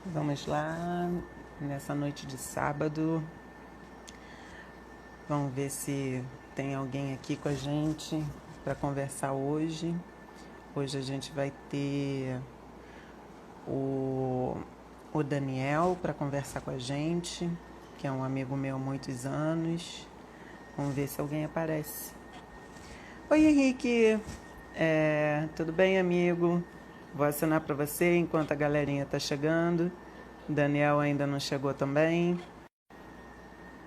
Vamos lá, nessa noite de sábado. Vamos ver se tem alguém aqui com a gente para conversar hoje. Hoje a gente vai ter o Daniel para conversar com a gente, que é um amigo meu há muitos anos. Vamos ver se alguém aparece. Oi, Henrique. Tudo bem, amigo? Vou assinar para você enquanto a galerinha tá chegando. Daniel ainda não chegou também.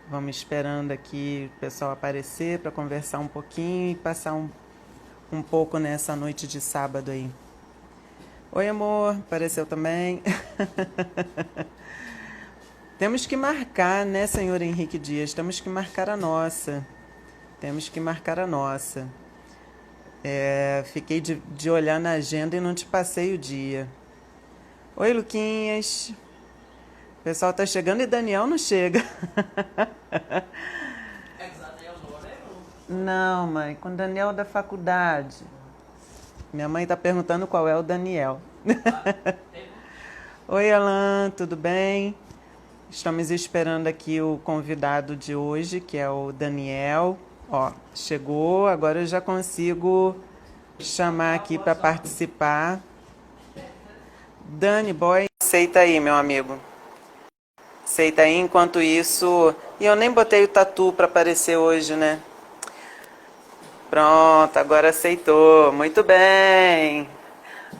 Vamos esperando aqui o pessoal aparecer para conversar um pouquinho e passar um pouco nessa noite de sábado aí. Oi, amor, apareceu também. Temos que marcar, né, senhor Henrique Dias? Temos que marcar a nossa. Temos que marcar a nossa. Fiquei de olhar na agenda e não te passei o dia. Oi, Luquinhas. O pessoal tá chegando e Daniel não chega. Não, mãe, com o Daniel da faculdade. Minha mãe tá perguntando qual é o Daniel. Oi, Alan, tudo bem? Estamos esperando aqui o convidado de hoje, que é o Daniel. Ó, chegou, agora eu já consigo chamar aqui para participar. Dani Boy, aceita aí, meu amigo. Aceita aí, enquanto isso... E eu nem botei o tatu para aparecer hoje, né? Pronto, agora aceitou. Muito bem.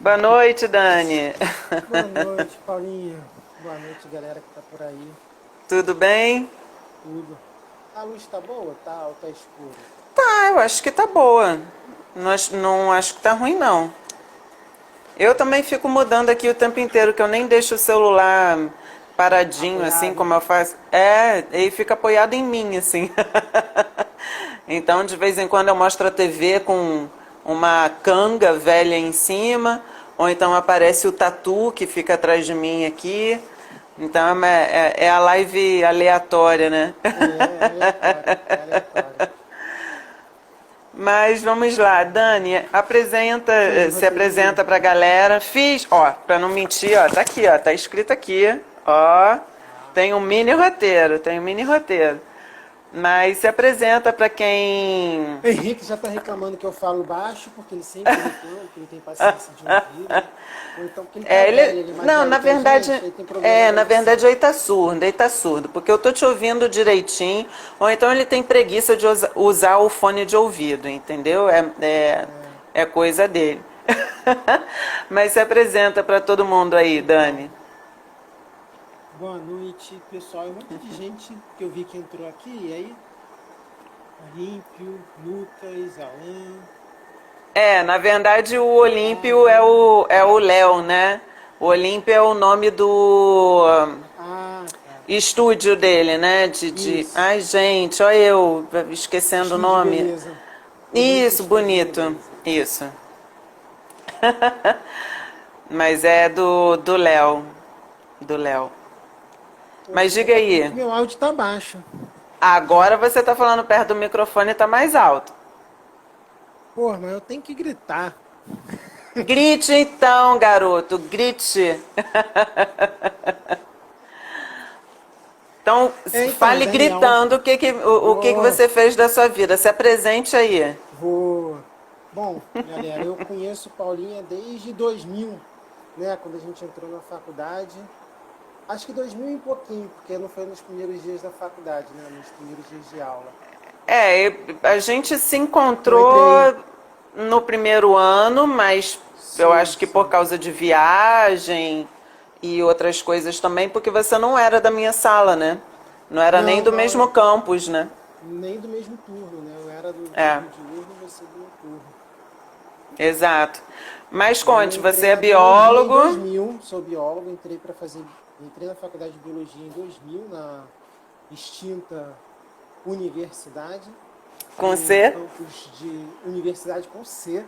Boa noite, Dani. Boa noite, Paulinha. Boa noite, galera que tá por aí. Tudo bem? Tudo. A luz tá boa? Tá ou tá escuro? Tá, eu acho que tá boa. Não acho que tá ruim, não. Eu também fico mudando aqui o tempo inteiro, que eu nem deixo o celular paradinho, Apoiado. assim como eu faço. Ele fica apoiado em mim, assim. Então, de vez em quando eu mostro a TV com uma canga velha em cima, ou então aparece o tatu que fica atrás de mim aqui. Então, é a live aleatória, né? É aleatório, é aleatório. Mas vamos lá, Dani, Fez o se roteirinho? apresenta pra galera. Fiz, ó, pra não mentir, ó, tá aqui, ó, tá escrito aqui, ó. Tem um mini roteiro, tem um mini roteiro. Mas se apresenta pra quem. Henrique já tá reclamando que eu falo baixo, porque ele sempre reclama, que não tem paciência de ouvir, né? Ou então porque ele tá velho, ele é mais Não, velho na que a verdade, gente, ele tem problema de na audição. verdade ele tá surdo, porque eu tô te ouvindo direitinho, ou então ele tem preguiça de usar o fone de ouvido, entendeu? É coisa dele. Mas se apresenta pra todo mundo aí, Então, Dani. boa noite, pessoal. É um monte de gente que eu vi que entrou aqui, e aí? Olímpio, Lucas, Alan, Na verdade o Olímpio Flávio, é o Léo, né? O Olímpio é o nome do Ah, tá. estúdio dele, né? Isso. Ai, gente, olha eu esquecendo o Estúdio de nome. beleza. Olímpio Isso, Estúdio de bonito. beleza. Isso. Mas é do Léo. Do Léo. Poxa, Mas então diga quer dizer que aí. meu áudio tá baixo. Agora você tá falando perto do microfone e tá mais alto. Pô, mas eu tenho que gritar. Grite então, garoto. Grite. Então, Então, fale Daniel. gritando o que que Vou, você fez da sua vida. Se apresente aí. vou. Bom, galera, eu conheço Paulinha desde 2000, né? Quando a gente entrou na faculdade. Acho que 2000 e pouquinho, porque não foi nos primeiros dias da faculdade, né? Nos primeiros dias de aula. A gente se Eu entrei. encontrou no primeiro ano, mas eu Sim, acho que por sim. causa de viagem e outras coisas também, porque você não era da minha sala, né? Não era nem Não, do não. mesmo campus, né? Nem do mesmo turno, né? Eu era do É, turno diurno e você do noturno. exato. Mas E aí eu conte, você entrei é na biologia em biólogo 2000, sou biólogo, entrei na faculdade de biologia em 2000, na extinta universidade, com no C? campus de Universidade com C,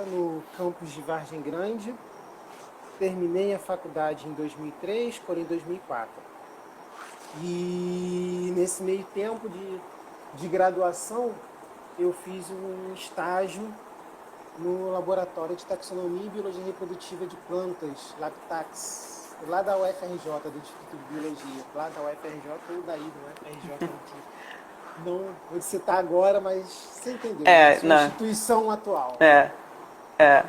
no campus de Vargem Grande. Terminei a faculdade em 2003, porém em 2004. E nesse meio tempo de graduação, eu fiz um estágio no Laboratório de Taxonomia e Biologia Reprodutiva de Plantas, LabTax, lá da UFRJ, do Instituto de Biologia, lá da UFRJ ou daí do UFRJ, não vou citar agora, mas você entendeu, né? Sua Não. instituição atual. É, é.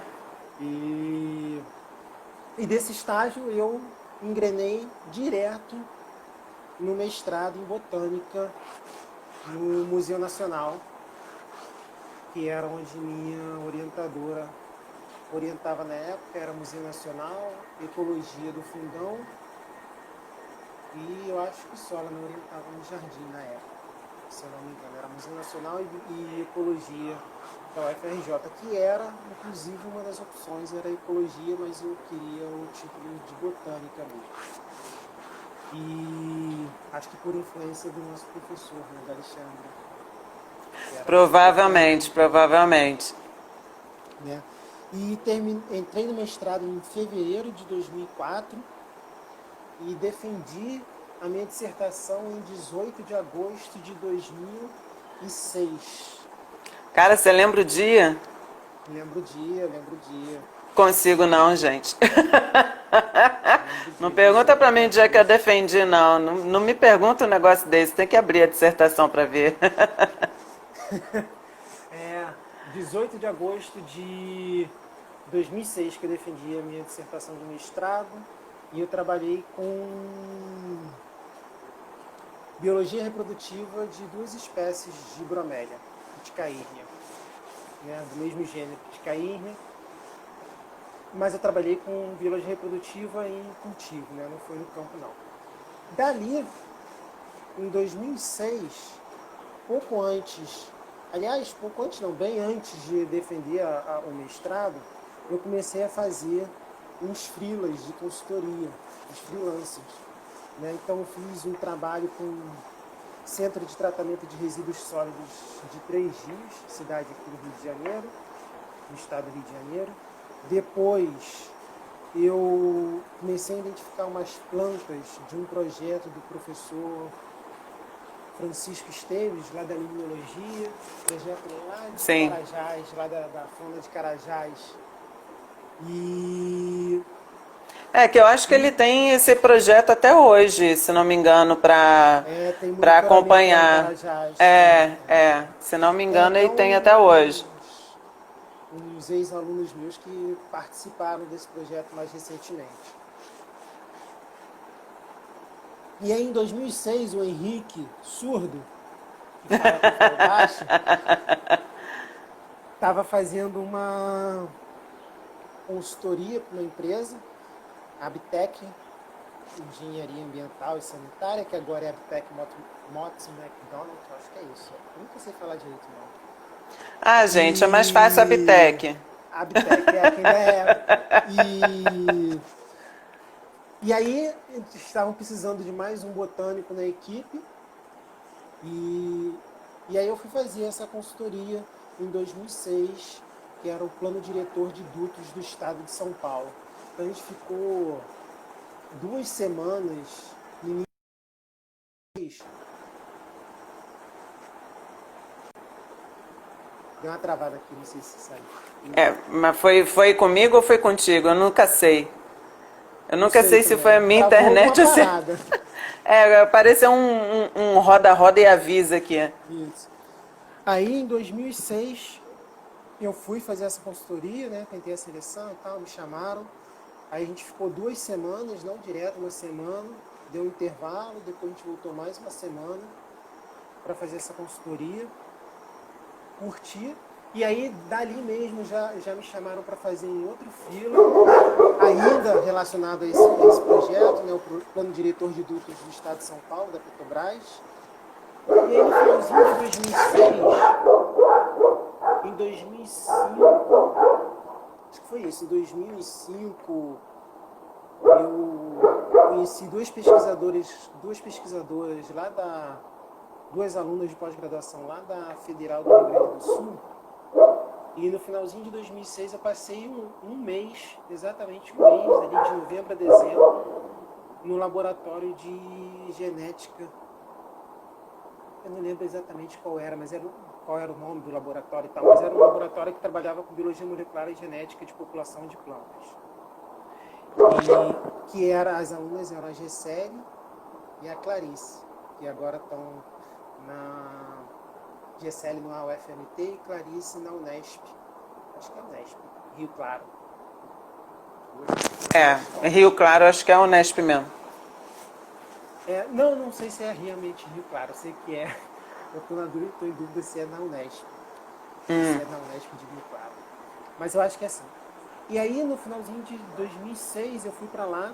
E desse estágio eu engrenei direto no mestrado em Botânica no Museu Nacional, que era onde minha orientadora orientava na época, era Museu Nacional, Ecologia do Fundão, e eu acho que só ela não orientava no Jardim na época, se eu não me engano, era Museu Nacional e Ecologia da UFRJ, que era, inclusive, uma das opções, era Ecologia, mas eu queria o título de Botânica mesmo. E acho que por influência do nosso professor, né, da Alexandre. Provavelmente. Né? E entrei no mestrado em fevereiro de 2004 e defendi a minha dissertação em 18 de agosto de 2006. Cara, você lembra o dia? Lembro o dia. Consigo não, gente. Não pergunta pra mim o dia que eu defendi, não. Não me pergunta um negócio desse. Tem que abrir a dissertação pra ver. 18 de agosto de 2006 que eu defendi a minha dissertação de mestrado e eu trabalhei com biologia reprodutiva de duas espécies de bromélia, Pticairnia, né, do mesmo gênero, Pticairnia, mas eu trabalhei com biologia reprodutiva em cultivo, né, não foi no campo não. Dali, em 2006, pouco antes não, bem antes de defender o mestrado, eu comecei a fazer uns freelas de consultoria, uns freelancers. Né? Então eu fiz um trabalho com o Centro de Tratamento de Resíduos Sólidos de Três Rios, cidade aqui do Rio de Janeiro, no estado do Rio de Janeiro. Depois eu comecei a identificar umas plantas de um projeto do professor Francisco Esteves, lá da Limnologia, projeto lá de Sim. Carajás, lá da fauna de Carajás. E Que eu acho que ele tem esse projeto até hoje, se não me engano, para acompanhar. Carajás, Se não me engano, ele tem até hoje. Uns ex-alunos meus que participaram desse projeto mais recentemente. E aí, em 2006, o Henrique, surdo, que fala que fala baixo, estava fazendo uma consultoria para uma empresa, a Abtec, Engenharia Ambiental e Sanitária, que agora é a Abtec Motts McDonald, acho que é isso. Eu nunca sei falar direito, não. Gente, é mais fácil a Abtec. A Abtec, quem é. E aí, estavam precisando de mais um botânico na equipe. E aí eu fui fazer essa consultoria em 2006, que era o plano diretor de dutos do estado de São Paulo. Então a gente ficou 2 semanas no início. Deu uma travada aqui, não sei se saiu. Mas foi comigo ou foi contigo? Eu nunca sei. Eu nunca sei se foi a minha internet ou se... Apareceu um roda-roda e avisa aqui. Isso. Aí, em 2006, eu fui fazer essa consultoria, né? Tentei a seleção e tal, me chamaram. Aí a gente ficou 2 semanas, não direto, uma semana. Deu um intervalo, depois a gente voltou mais uma semana para fazer essa consultoria. Curti. E aí, dali mesmo, já me chamaram para fazer em outro freela, ainda relacionado a esse projeto, né, o Plano Diretor de Dutos do Estado de São Paulo, da Petrobras. E aí, no finalzinho de 2006, em 2005, acho que foi isso, em 2005, eu conheci duas pesquisadoras lá duas alunas de pós-graduação lá da Federal do Rio Grande do Sul. E no finalzinho de 2006 eu passei um mês, exatamente um mês, ali de novembro a dezembro, no laboratório de genética. Eu não lembro exatamente qual era, mas era qual era o nome do laboratório e tal, mas era um laboratório que trabalhava com biologia molecular e genética de população de plantas. E que as alunas eram a Gessele e a Clarice, que agora estão na Gessele na UFMT e Clarice na Unesp. Acho que é a Unesp, Rio Claro. Rio Claro, acho que é a Unesp mesmo. Não sei se é realmente Rio Claro, eu sei que é. Eu estou em dúvida se é na Unesp. Se é na Unesp de Rio Claro. Mas eu acho que é assim. E aí, no finalzinho de 2006, eu fui para lá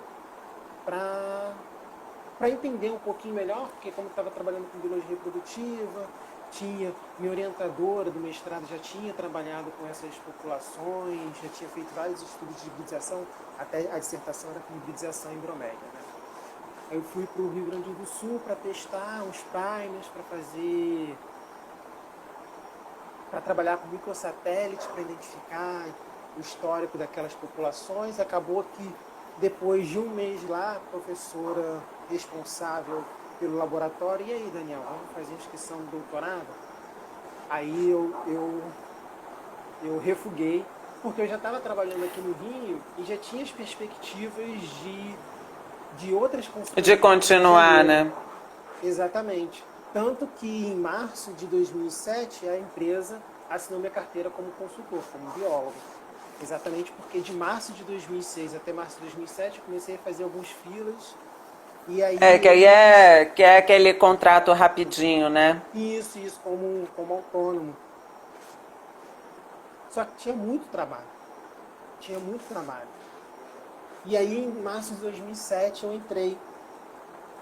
para entender um pouquinho melhor, porque como eu estava trabalhando com biologia reprodutiva, minha orientadora do mestrado já tinha trabalhado com essas populações, já tinha feito vários estudos de hibridização, até a dissertação era com hibridização em bromélia, né? Aí eu fui para o Rio Grande do Sul para testar uns primers, para trabalhar com microsatélites, para identificar o histórico daquelas populações. Acabou que depois de um mês lá, a professora responsável pelo laboratório, e aí, Daniel, vamos fazer a inscrição do doutorado? Aí eu refuguei, porque eu já estava trabalhando aqui no Rio e já tinha as perspectivas de outras consultorias. De continuar, né? Exatamente. Tanto que em março de 2007 a empresa assinou minha carteira como consultor, como biólogo. Exatamente porque de março de 2006 até março de 2007 eu comecei a fazer alguns freelas. E aí que é aquele contrato rapidinho, né? Isso, como autônomo. Só que tinha muito trabalho. E aí em março de 2007 eu entrei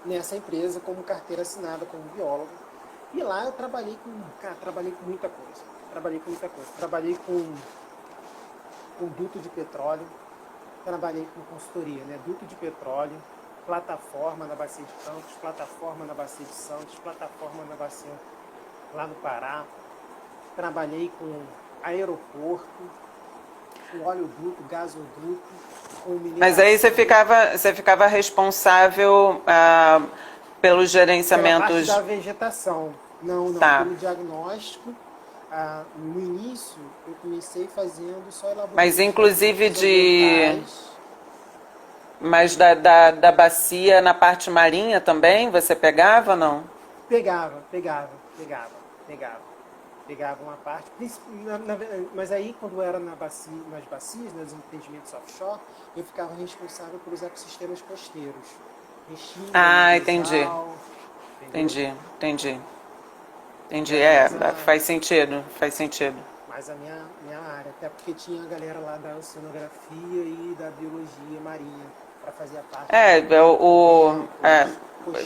nessa empresa como carteira assinada como biólogo. E lá eu trabalhei com muita coisa. Trabalhei com duto de petróleo, trabalhei com consultoria, né? Duto de petróleo, plataforma na Bacia de Campos, plataforma na Bacia de Santos, plataforma na Bacia lá no Pará. Trabalhei com aeroporto, com oleoduto, gasoduto, com mineração. Mas aí você ficava responsável pelos gerenciamentos... Pela parte da vegetação. Não, Tá. pelo diagnóstico. No início, eu comecei fazendo só elaboração. Mas inclusive Mas da bacia na parte marinha também, você pegava ou não? Pegava uma parte. Mas aí, quando era nas bacias, nos empreendimentos offshore, eu ficava responsável pelos ecossistemas costeiros. Restinga, Entendi. manguezal, Entendi. Faz sentido. Mas a minha área, até porque tinha a galera lá da oceanografia e da biologia marinha para fazer a parte.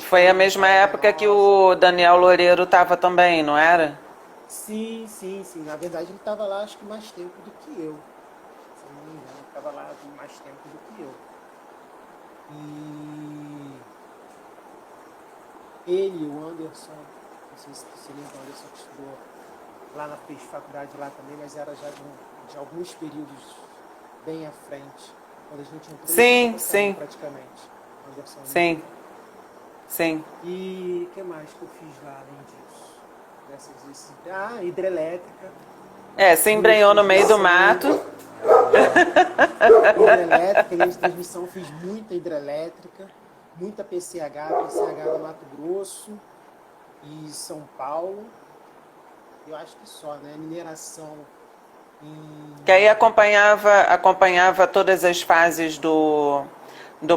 Foi a mesma época que o Daniel Loureiro estava também, não era? Sim. Na verdade, ele estava lá, acho que mais tempo do que eu. Se não me engano, ele estava lá mais tempo do que eu. E ele, o Anderson, não sei se você lembra, o Anderson que estudou lá fez faculdade lá também, mas era já de alguns períodos bem à frente. Quando a gente entrou, Sim. praticamente. Anderson. Sim. E o que mais que eu fiz lá além disso? Hidrelétrica. Se embrenhou no meio do mato. Hidrelétrica, linha de transmissão, fiz muita hidrelétrica, muita PCH no Mato Grosso e São Paulo. Eu acho que só, né? Mineração. Que aí acompanhava todas as fases do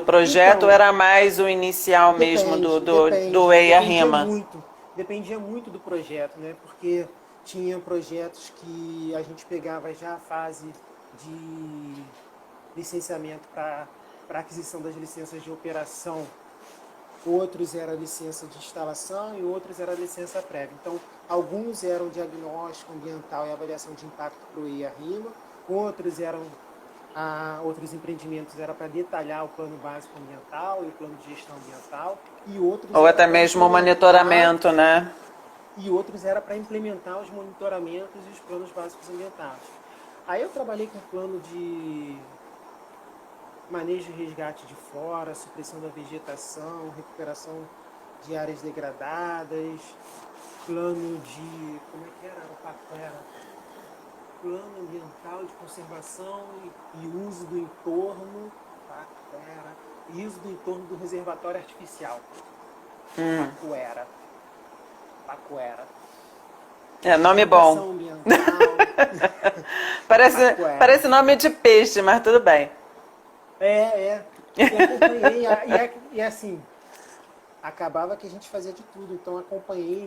projeto, então, era mais o inicial mesmo do EIA-RIMA? Dependia muito do projeto, né? Porque tinha projetos que a gente pegava já a fase de licenciamento para aquisição das licenças de operação. Outros era licença de instalação e outros era licença prévia. Então, alguns eram diagnóstico ambiental e avaliação de impacto para o EIA-RIMA, outros empreendimentos era para detalhar o plano básico ambiental e o plano de gestão ambiental, e outros ou até mesmo o monitoramento, né? E outros era para implementar os monitoramentos e os planos básicos ambientais. Aí eu trabalhei com plano de manejo e resgate de flora, supressão da vegetação, recuperação de áreas degradadas, plano de... como é que era? O Paco era? Plano ambiental de conservação e uso do entorno, e uso do entorno do reservatório artificial. Pacoera. Pacoera. É, nome bom. Ambiental. Parece nome de peixe, mas tudo bem. E acompanhei, e assim, acabava que a gente fazia de tudo, então acompanhei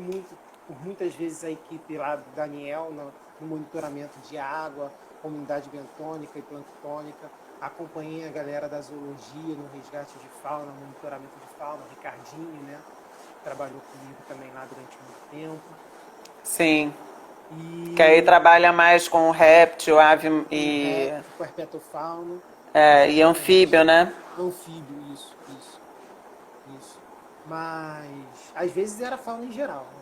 muitas vezes a equipe lá do Daniel no monitoramento de água, comunidade bentônica e planctônica, acompanhei a galera da zoologia no resgate de fauna, monitoramento de fauna, o Ricardinho, né, trabalhou comigo também lá durante muito tempo. Sim. Que aí trabalha mais com réptil, ave e... com herpetofauna. E anfíbio, né? Anfíbio, isso. Mas, às vezes era fauna em geral, né?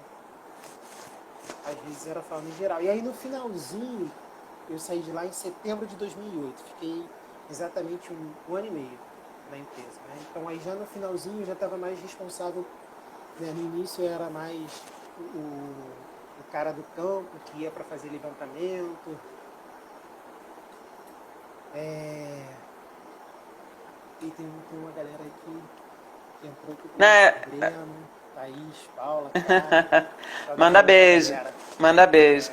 E aí, no finalzinho, eu saí de lá em setembro de 2008. Fiquei exatamente um ano e meio na empresa, né? Então, aí já no finalzinho, eu já estava mais responsável, né? No início, eu era mais o cara do campo, que ia para fazer levantamento. E tem uma galera aí que entrou aqui com o Breno, Thaís, Paula, Clara. Manda beijo. Manda beijo.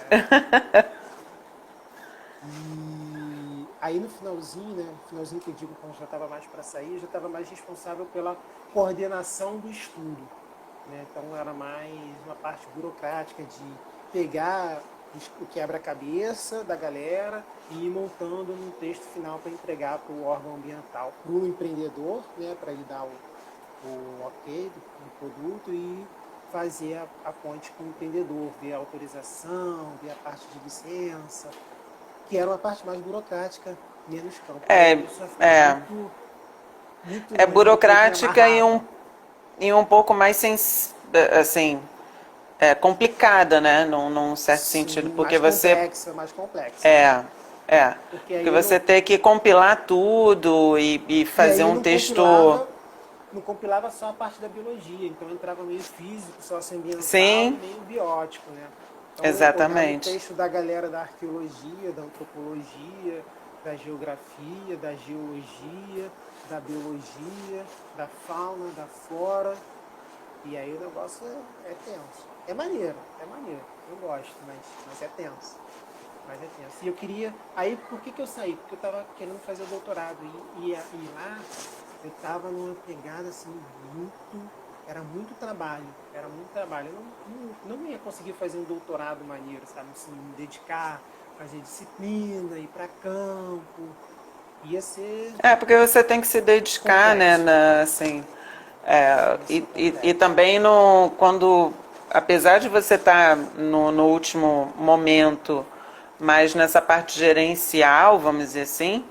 E aí no finalzinho, né? Finalzinho que eu digo quando já estava mais para sair, eu já estava mais responsável pela coordenação do estudo. Né? Então era mais uma parte burocrática de pegar o quebra-cabeça da galera e ir montando um texto final para entregar para o órgão ambiental, para o empreendedor, né? Para ele dar o ok do produto e fazer a ponte com o empreendedor, ver a autorização, ver a parte de licença, que era uma parte mais burocrática, menos campo. Muito burocrática e um pouco mais assim, complicada, né? Num certo sentido, porque mais complexa. Porque você tem que compilar tudo e fazer um texto... Não compilava só a parte da biologia, então entrava meio físico, socioambiental e meio biótico, né? Então, exatamente. Eu olhava o texto da galera da arqueologia, da antropologia, da geografia, da geologia, da biologia, da fauna, da flora, e aí o negócio é tenso. É maneiro, eu gosto, mas é tenso. E eu queria... Aí, por que eu saí? Porque eu estava querendo fazer o doutorado, e lá eu estava numa pegada assim, era muito trabalho. Eu não ia conseguir fazer um doutorado maneiro, sabe? Assim, me dedicar, fazer disciplina, ir para campo. Ia ser... porque você tem que se dedicar, complexo. Né? Assim, e também quando, apesar de você estar no último momento, mas nessa parte gerencial, vamos dizer assim,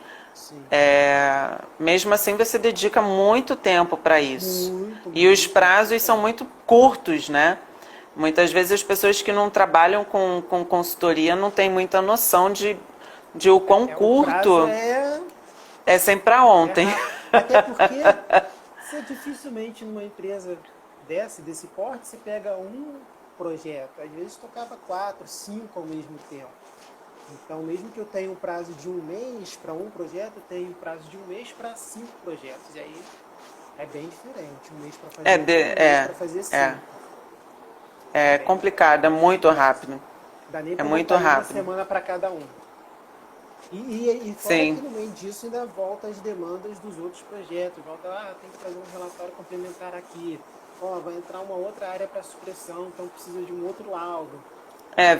mesmo assim você dedica muito tempo para isso. E os prazos são muito curtos, né? Muitas vezes as pessoas que não trabalham com consultoria não têm muita noção de o quão curto é sempre para ontem. Até porque você dificilmente numa empresa desse porte, você pega um projeto. Às vezes tocava 4, 5 ao mesmo tempo. Então, mesmo que eu tenha um prazo de um mês para um projeto, eu tenho um prazo de um mês para 5 projetos. E aí é bem diferente. Um mês para fazer um mês para fazer 5. É complicado, é muito rápido. Dá nem para muito rápido. Uma semana para cada um. E fora que no meio disso ainda volta as demandas dos outros projetos. Volta, tem que fazer um relatório complementar aqui. Vai entrar uma outra área para supressão, então precisa de um outro laudo.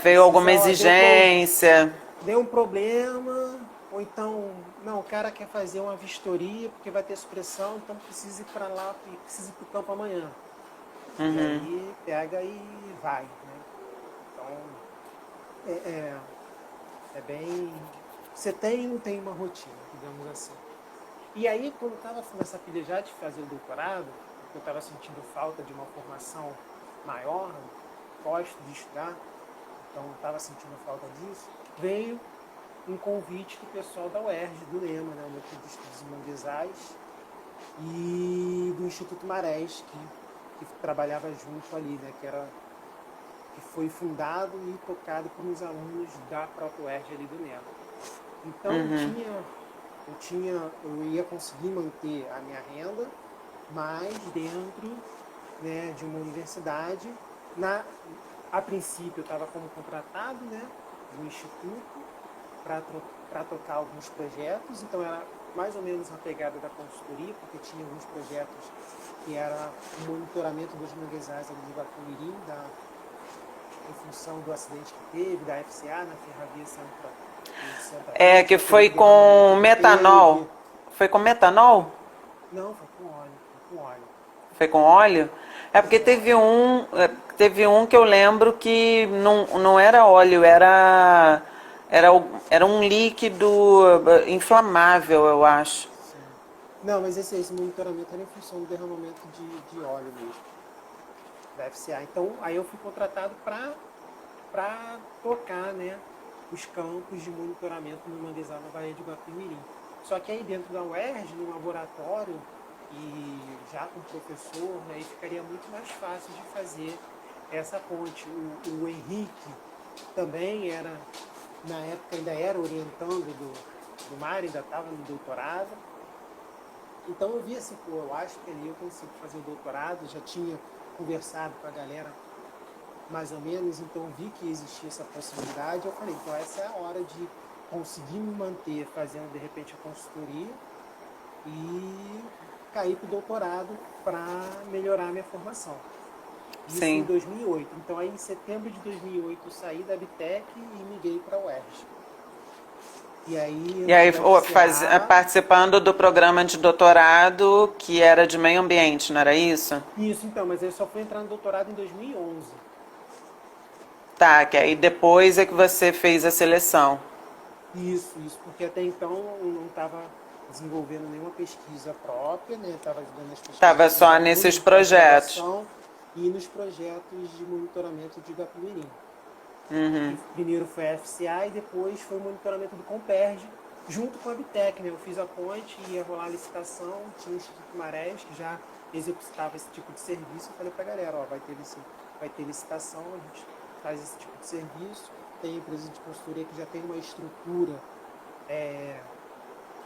Veio alguma exigência. Deu um problema, ou então, não, o cara quer fazer uma vistoria porque vai ter supressão, então precisa ir para lá, precisa ir para o campo amanhã. E aí pega e vai. Né? Então, é bem... Você tem e não tem uma rotina, digamos assim. E aí, quando eu estava nessa pilha já de fazer o doutorado, eu estava sentindo falta de uma formação maior, gosto de estudar, então estava sentindo falta disso, veio um convite do pessoal da UERJ, do NEMA, né, o Núcleo de Estudos Manguezais, e do Instituto Marés, que que trabalhava junto ali, né? Que foi fundado e tocado por uns alunos da própria UERJ ali do Nelo. Então eu ia conseguir manter a minha renda, mas dentro, né, de uma universidade. A princípio eu estava como contratado, né, do instituto para tocar alguns projetos, então era mais ou menos uma pegada da consultoria, porque tinha alguns projetos que era o monitoramento dos manguezais ali de Guapimirim, em função do acidente que teve, da FCA na Ferrovia Santa Que foi com metanol. Foi com metanol? Não, foi com óleo. Foi com óleo? É porque teve um que eu lembro que não era óleo, era um líquido inflamável, eu acho. Sim. Não, mas esse monitoramento era em função do derramamento de óleo mesmo, da FCA. Então, aí eu fui contratado para tocar, né, os campos de monitoramento no manguezal na Baía de Guapimirim. Só que aí dentro da UERJ, no laboratório, e já com o professor, né, aí ficaria muito mais fácil de fazer essa ponte. O Henrique também era, na época ainda era orientando do Mário, ainda estava no doutorado. Então eu vi assim, pô, eu acho que ali eu consigo fazer o doutorado, já tinha conversado com a galera mais ou menos, então vi que existia essa possibilidade. Eu falei, então essa é a hora de conseguir me manter fazendo de repente a consultoria e cair para o doutorado para melhorar a minha formação. Isso Sim. em 2008. Então aí em setembro de 2008 eu saí da Bitec e migrei para a UERJ. E aí participando do programa de doutorado que era de meio ambiente, não era isso? Isso, então, mas eu só fui entrar no doutorado em 2011. Tá, que aí depois é que você fez a seleção. Isso, porque até então eu não estava desenvolvendo nenhuma pesquisa própria, né? Estava ajudando as pessoas. Estava só nesses projetos. E nos projetos de monitoramento de Guapimirim. Uhum. Primeiro foi a FCA e depois foi o monitoramento do Comperj, junto com a Bitec, né? Eu fiz a ponte, ia rolar a licitação, tinha o Instituto Marés, que já executava esse tipo de serviço. Eu falei pra galera, ó, vai ter licitação, a gente faz esse tipo de serviço. Tem empresa de consultoria que já tem uma estrutura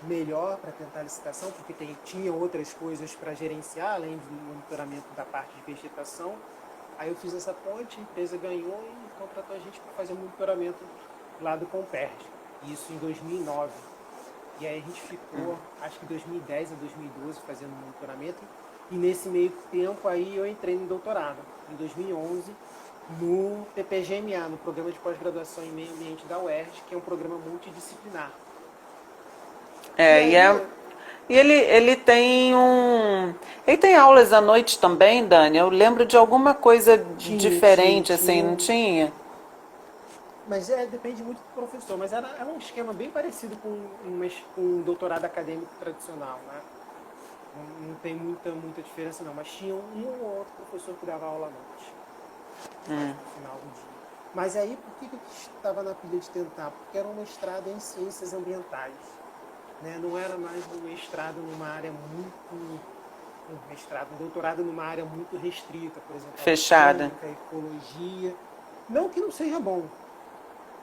melhor para tentar a licitação, porque tinha outras coisas para gerenciar, além do monitoramento da parte de vegetação. Aí eu fiz essa ponte, a empresa ganhou e contratou a gente para fazer o monitoramento lá do Comperj. Isso em 2009. E aí a gente ficou, acho que 2010 a 2012, fazendo monitoramento. E nesse meio tempo aí eu entrei no doutorado, em 2011, no PPGMA, no Programa de Pós-Graduação em Meio Ambiente da UERJ, que é um programa multidisciplinar. E ele tem Ele tem aulas à noite também, Dani? Eu lembro de alguma coisa diferente, assim, não tinha? Mas depende muito do professor, mas era um esquema bem parecido com um doutorado acadêmico tradicional, né? Não tem muita diferença não, mas tinha um ou outro professor que dava aula à noite, no final do dia. Mas aí, por que eu estava na pilha de tentar? Porque era um mestrado em ciências ambientais, né? Não era mais um mestrado numa área um doutorado numa área muito restrita, por exemplo, fechada, ecologia. Não que não seja bom,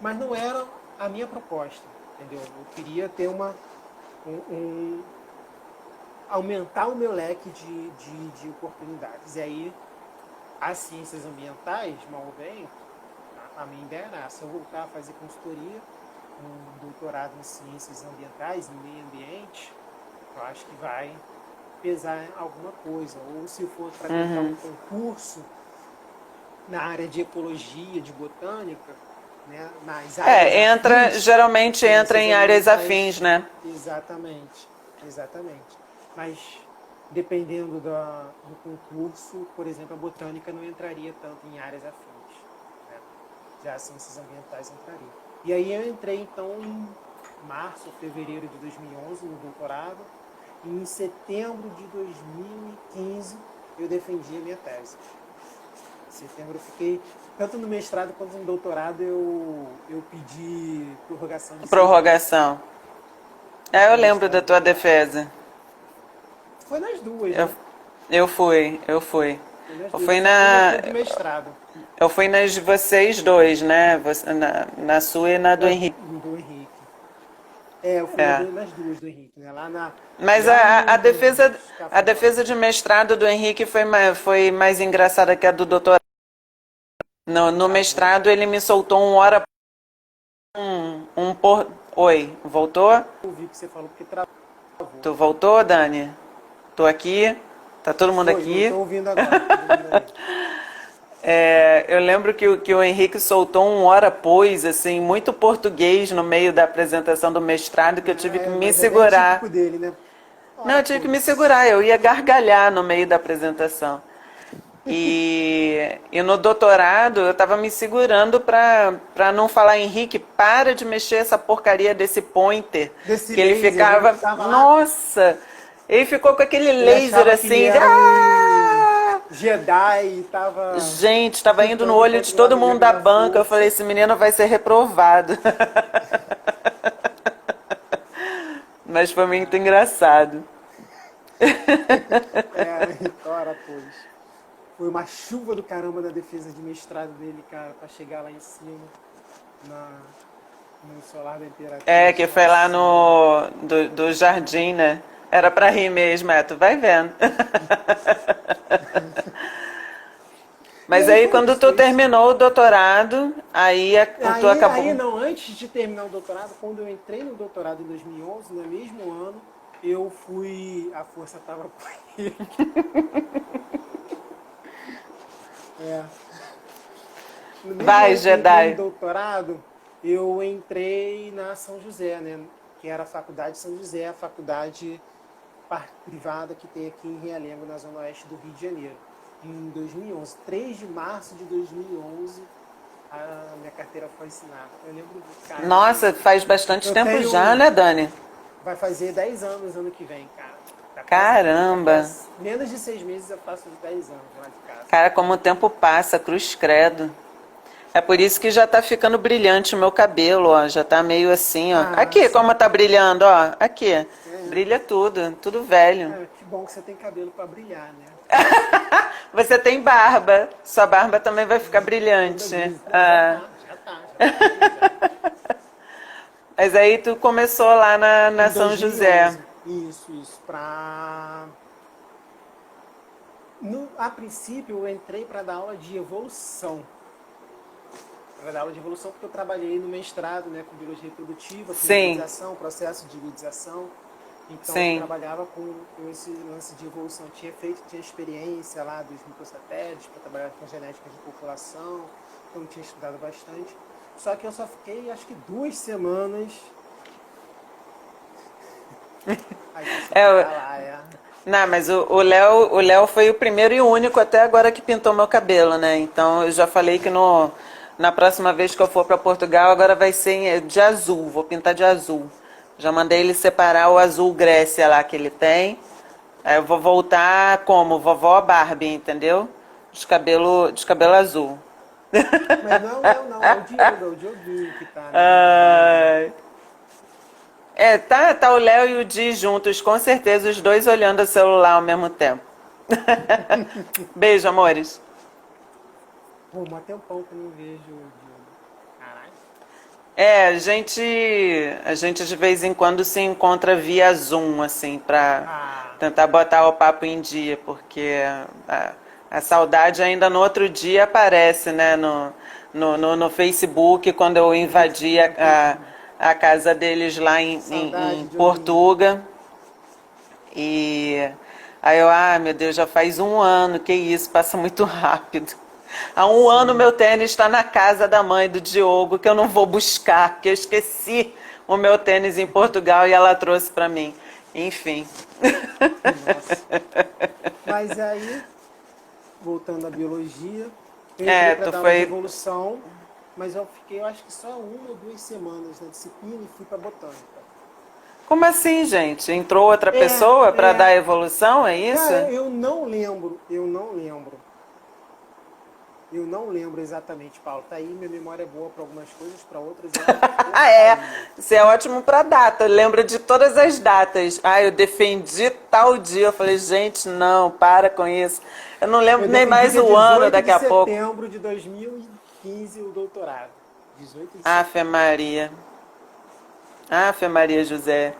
mas não era a minha proposta, entendeu? Eu queria ter aumentar o meu leque de oportunidades. E aí, as ciências ambientais, mal ou bem, a minha ideia era, se eu voltar a fazer consultoria, um doutorado em ciências ambientais, em meio ambiente, eu acho que vai pesar alguma coisa. Ou se for para tentar um concurso na área de ecologia, de botânica, né, nas áreas afins, geralmente entra em áreas afins, né? Exatamente. Mas dependendo do concurso, por exemplo, a botânica não entraria tanto em áreas afins, né? Já as ciências ambientais entrariam. E aí eu entrei então em março, fevereiro de 2011 no doutorado, e em setembro de 2015 eu defendi a minha tese. Em setembro eu fiquei, tanto no mestrado quanto no doutorado, eu pedi prorrogação de Prorrogação. Eu lembro da tua defesa. Foi nas duas, né? Eu fui. nas duas. Fui Na na, de mestrado. eu fui nas de vocês dois, né? Na sua e na do Henrique. Do Henrique. É, eu fui É. nas duas do Henrique, né? Mas Lá nos a Cafundós. defesa de mestrado do Henrique foi mais engraçada que a do doutorado. No Travou. mestrado ele me soltou um hora um por. Oi, voltou? Eu vi que você falou porque travou. Tu voltou, Dani? Tô aqui. Tá todo mundo Foi, não aqui? estou ouvindo agora. Tô ouvindo aí. É, eu lembro que o Henrique soltou um hora pois, assim, muito português no meio da apresentação do mestrado, que eu tive que me Mas é bem segurar. típico dele, né? Não, Ora, eu tive que me pois. segurar, eu ia gargalhar no meio da apresentação. E no doutorado eu tava me segurando pra não falar, Henrique, para de mexer essa porcaria desse pointer. Desse Que ele laser, ele ficava, tava lá, nossa, ele ficou com aquele ele laser achava que ele assim, era um ah! Jedi e tava Gente, tava indo no tentando olho de todo controlar o mundo jogo da da banca. Eu falei, força. esse menino vai ser reprovado. Mas foi muito engraçado. Ora, pois. Foi uma chuva do caramba da defesa de mestrado dele, cara, pra chegar lá em cima, na, no solar da É, Imperatriz. que foi Nossa lá Senhora. do jardim, né? Era pra rir mesmo, tu vai vendo. E Mas aí aí foi quando isso, tu foi isso. terminou o doutorado, aí tu Aí acabou. não, antes de terminar o doutorado, quando eu entrei no doutorado em 2011, no mesmo ano, eu fui. A força tava com ele. É. No mesmo Vai, ano que eu entrei no Jedi. doutorado, eu entrei na São José, né? Que era a Faculdade São José, a faculdade privada que tem aqui em Realengo, na zona oeste do Rio de Janeiro. Em 2011, 3 de março de 2011, a minha carteira foi assinada. Eu lembro do cara. Nossa, faz bastante Eu tempo já, tenho. né, Dani? Vai fazer 10 anos ano que vem, cara. Caramba. Menos de 6 meses eu faço 10 anos lá de casa. Cara, como o tempo passa, cruz credo. É por isso que já tá ficando brilhante o meu cabelo, ó. Já tá meio assim, ó. Ah, Aqui, sim. como tá brilhando, ó. Aqui. É, Brilha tudo, tudo velho. que bom que você tem cabelo pra brilhar, né? Você tem barba. Sua barba também vai ficar brilhante. Não, Ah, já tá brilhando. mas aí tu começou lá na Em São José. 2011. Isso, a princípio eu entrei para dar aula de evolução. Para dar aula de evolução porque eu trabalhei no mestrado, né, com biologia reprodutiva, com Sim, hibridização, processo de hibridização. Então eu sim. trabalhava com esse lance de evolução. Tinha experiência lá dos microsatélites para trabalhar com genética de população. Então tinha estudado bastante. Só que eu só fiquei acho que 2 semanas. Aí consegui É, ficar lá, não, mas o Léo foi o primeiro e único até agora que pintou meu cabelo, né? Então eu já falei que na próxima vez que eu for para Portugal, agora vai ser de azul, vou pintar de azul. Já mandei ele separar o azul Grécia lá que ele tem. Aí eu vou voltar como vovó Barbie, entendeu? De cabelo azul. Mas não é o Léo, não, é o Diogo, que tá, Ai. Tá o Léo e o Di juntos, com certeza, os dois olhando o celular ao mesmo tempo. Beijo, amores. Pô, mó tempão que eu não vejo o Diogo. Caralho. A gente de vez em quando se encontra via Zoom, assim, pra Ah, tentar botar o papo em dia, porque a saudade ainda no outro dia aparece, né, no Facebook, quando eu invadi a casa deles lá em saudade, Dioguinho. Portugal. E aí meu Deus, já faz um ano, que isso, passa muito rápido. Há um ano meu tênis está na casa da mãe do Diogo, que eu não vou buscar, porque eu esqueci o meu tênis em Portugal e ela trouxe para mim. Enfim. Nossa. Mas aí, voltando à biologia, eu entrei para Tu dar aula de foi. evolução, mas eu fiquei, eu acho que só 1 ou 2 semanas na disciplina e fui para botânica. Como assim, gente? Entrou outra pessoa para É. dar evolução, é isso? Cara, eu não lembro. Eu não lembro exatamente, Paulo. Tá aí, minha memória é boa para algumas coisas, para outras é Ah, é. Você é ótimo para data. Lembra de todas as datas. Ah, eu defendi tal dia. Eu falei, gente, não, para com isso. Eu não lembro Eu nem defendi mais dia o ano 18 daqui de a pouco. setembro de 2015 o doutorado. 18 de Ave setembro. Maria. Ave Maria José.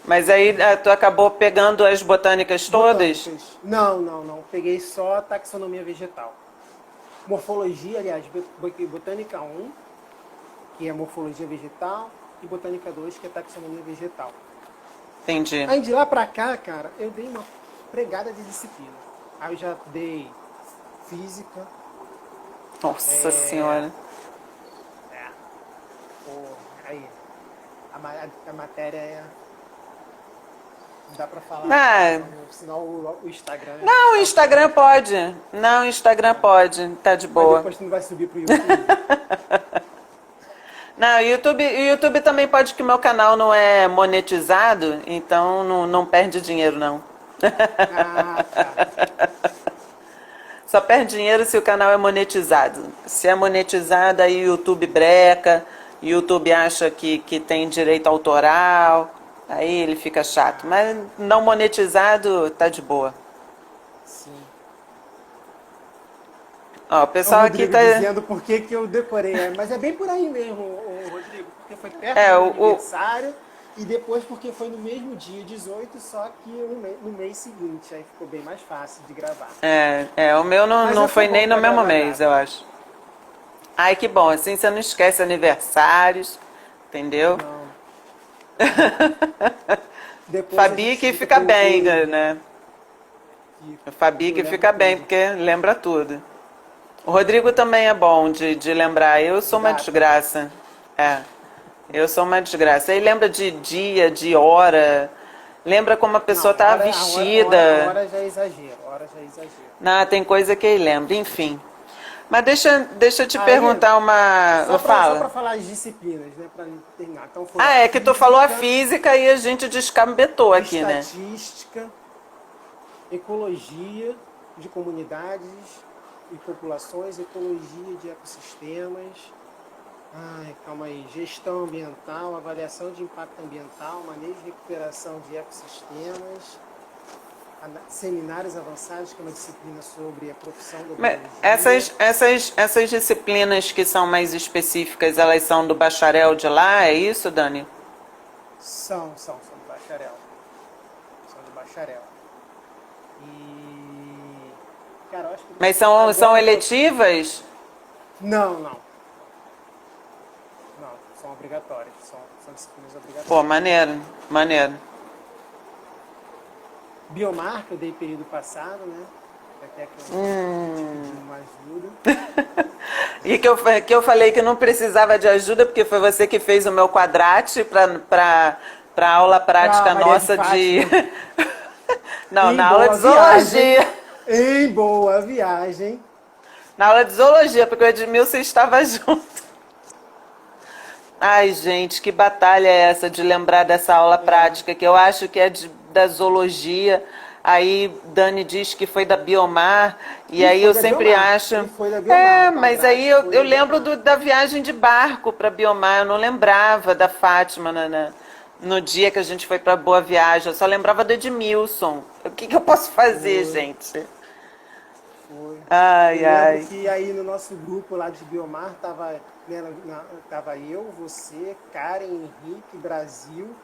Mas aí tu acabou pegando as botânicas todas? Botânicas. Não, não, não. Peguei só taxonomia vegetal. Morfologia, aliás, botânica 1, que é morfologia vegetal, e botânica 2, que é taxonomia vegetal. Entendi. Aí de lá pra cá, cara, eu dei uma pregada de disciplina. Aí eu já dei física, Nossa Senhora. pô, aí a matéria é. Não dá pra falar, Ah, senão o Instagram. não, o Instagram pode. Não, o Instagram pode. Tá de Mas boa. depois tu não vai subir pro YouTube. Não, o YouTube também pode, que o meu canal não é monetizado, então não perde dinheiro, não. Ah, tá. Só perde dinheiro se o canal é monetizado. Se é monetizado, aí o YouTube breca, o YouTube acha que tem direito autoral, aí ele fica chato. Mas não monetizado, tá de boa. Sim. Ó, o O pessoal aqui Rodrigo tá. dizendo por que que eu decorei. Mas é bem por aí mesmo, o Rodrigo. Porque foi perto do É, meu o, aniversário e depois porque foi no mesmo dia, 18, só que no mês seguinte. Aí ficou bem mais fácil de gravar. o meu não, Mas não eu tô foi bom nem no pra mesmo gravar mês, eu data. acho. Ai, que bom, assim você não esquece aniversários, entendeu? Não, depois a Fabi gente que fica fica bem, concluído. né? Fica, Fabi porque eu que lembro fica bem, tudo porque lembra tudo. O Rodrigo também é bom de lembrar. Eu de sou uma data. desgraça. É, eu sou uma desgraça. Ele lembra de dia, de hora. Lembra como a pessoa Não, tá a vestida. hora já é exagero. A hora já é exagero. Não, tem coisa que ele lembra, enfim. Mas deixa eu te Aí, perguntar uma. só Fala. pra falar as disciplinas, né? Pra terminar. Então foi a Ah, é que tu falou a física, física e a gente descambetou aqui, né? estatística, ecologia de comunidades e populações, ecologia de ecossistemas. Ai, calma aí. Gestão ambiental, avaliação de impacto ambiental, manejo e recuperação de ecossistemas, seminários avançados, que é uma disciplina sobre a profissão da Mas biologia. essas disciplinas que são mais específicas, elas são do bacharel de lá, é isso, Dani? São do bacharel. São do bacharel. E. Cara, eu acho que. Mas são Agora que eu. eletivas? Não, não. Não, são obrigatórias. São disciplinas Pô, obrigatórias. maneiro, maneiro. Biomar, que eu dei período passado, né? Até que eu pedi uma ajuda. E que eu falei que não precisava de ajuda, porque foi você que fez o meu quadrate para aula prática Maria de nossa de. Fátima. Não, Em na aula boa de viagem. zoologia. Em boa viagem. Na aula de zoologia, porque o Edmilson estava junto. Ai, gente, que batalha é essa de lembrar dessa aula prática, que eu acho que é da zoologia. Aí Dani diz que foi da Biomar, e E aí foi eu da sempre Biomar. acho. E foi da Biomar. É, O mas aí quadrate eu, foi eu da lembro Biomar. da viagem de barco para Biomar, eu não lembrava da Fátima no dia que a gente foi para Boa Viagem, eu só lembrava do Edmilson. O que eu posso fazer, Foi. gente? Foi. Ai, Eu lembro ai. que aí no nosso grupo lá de Biomar tava, né, tava eu, você, Karen, Henrique, Brasil,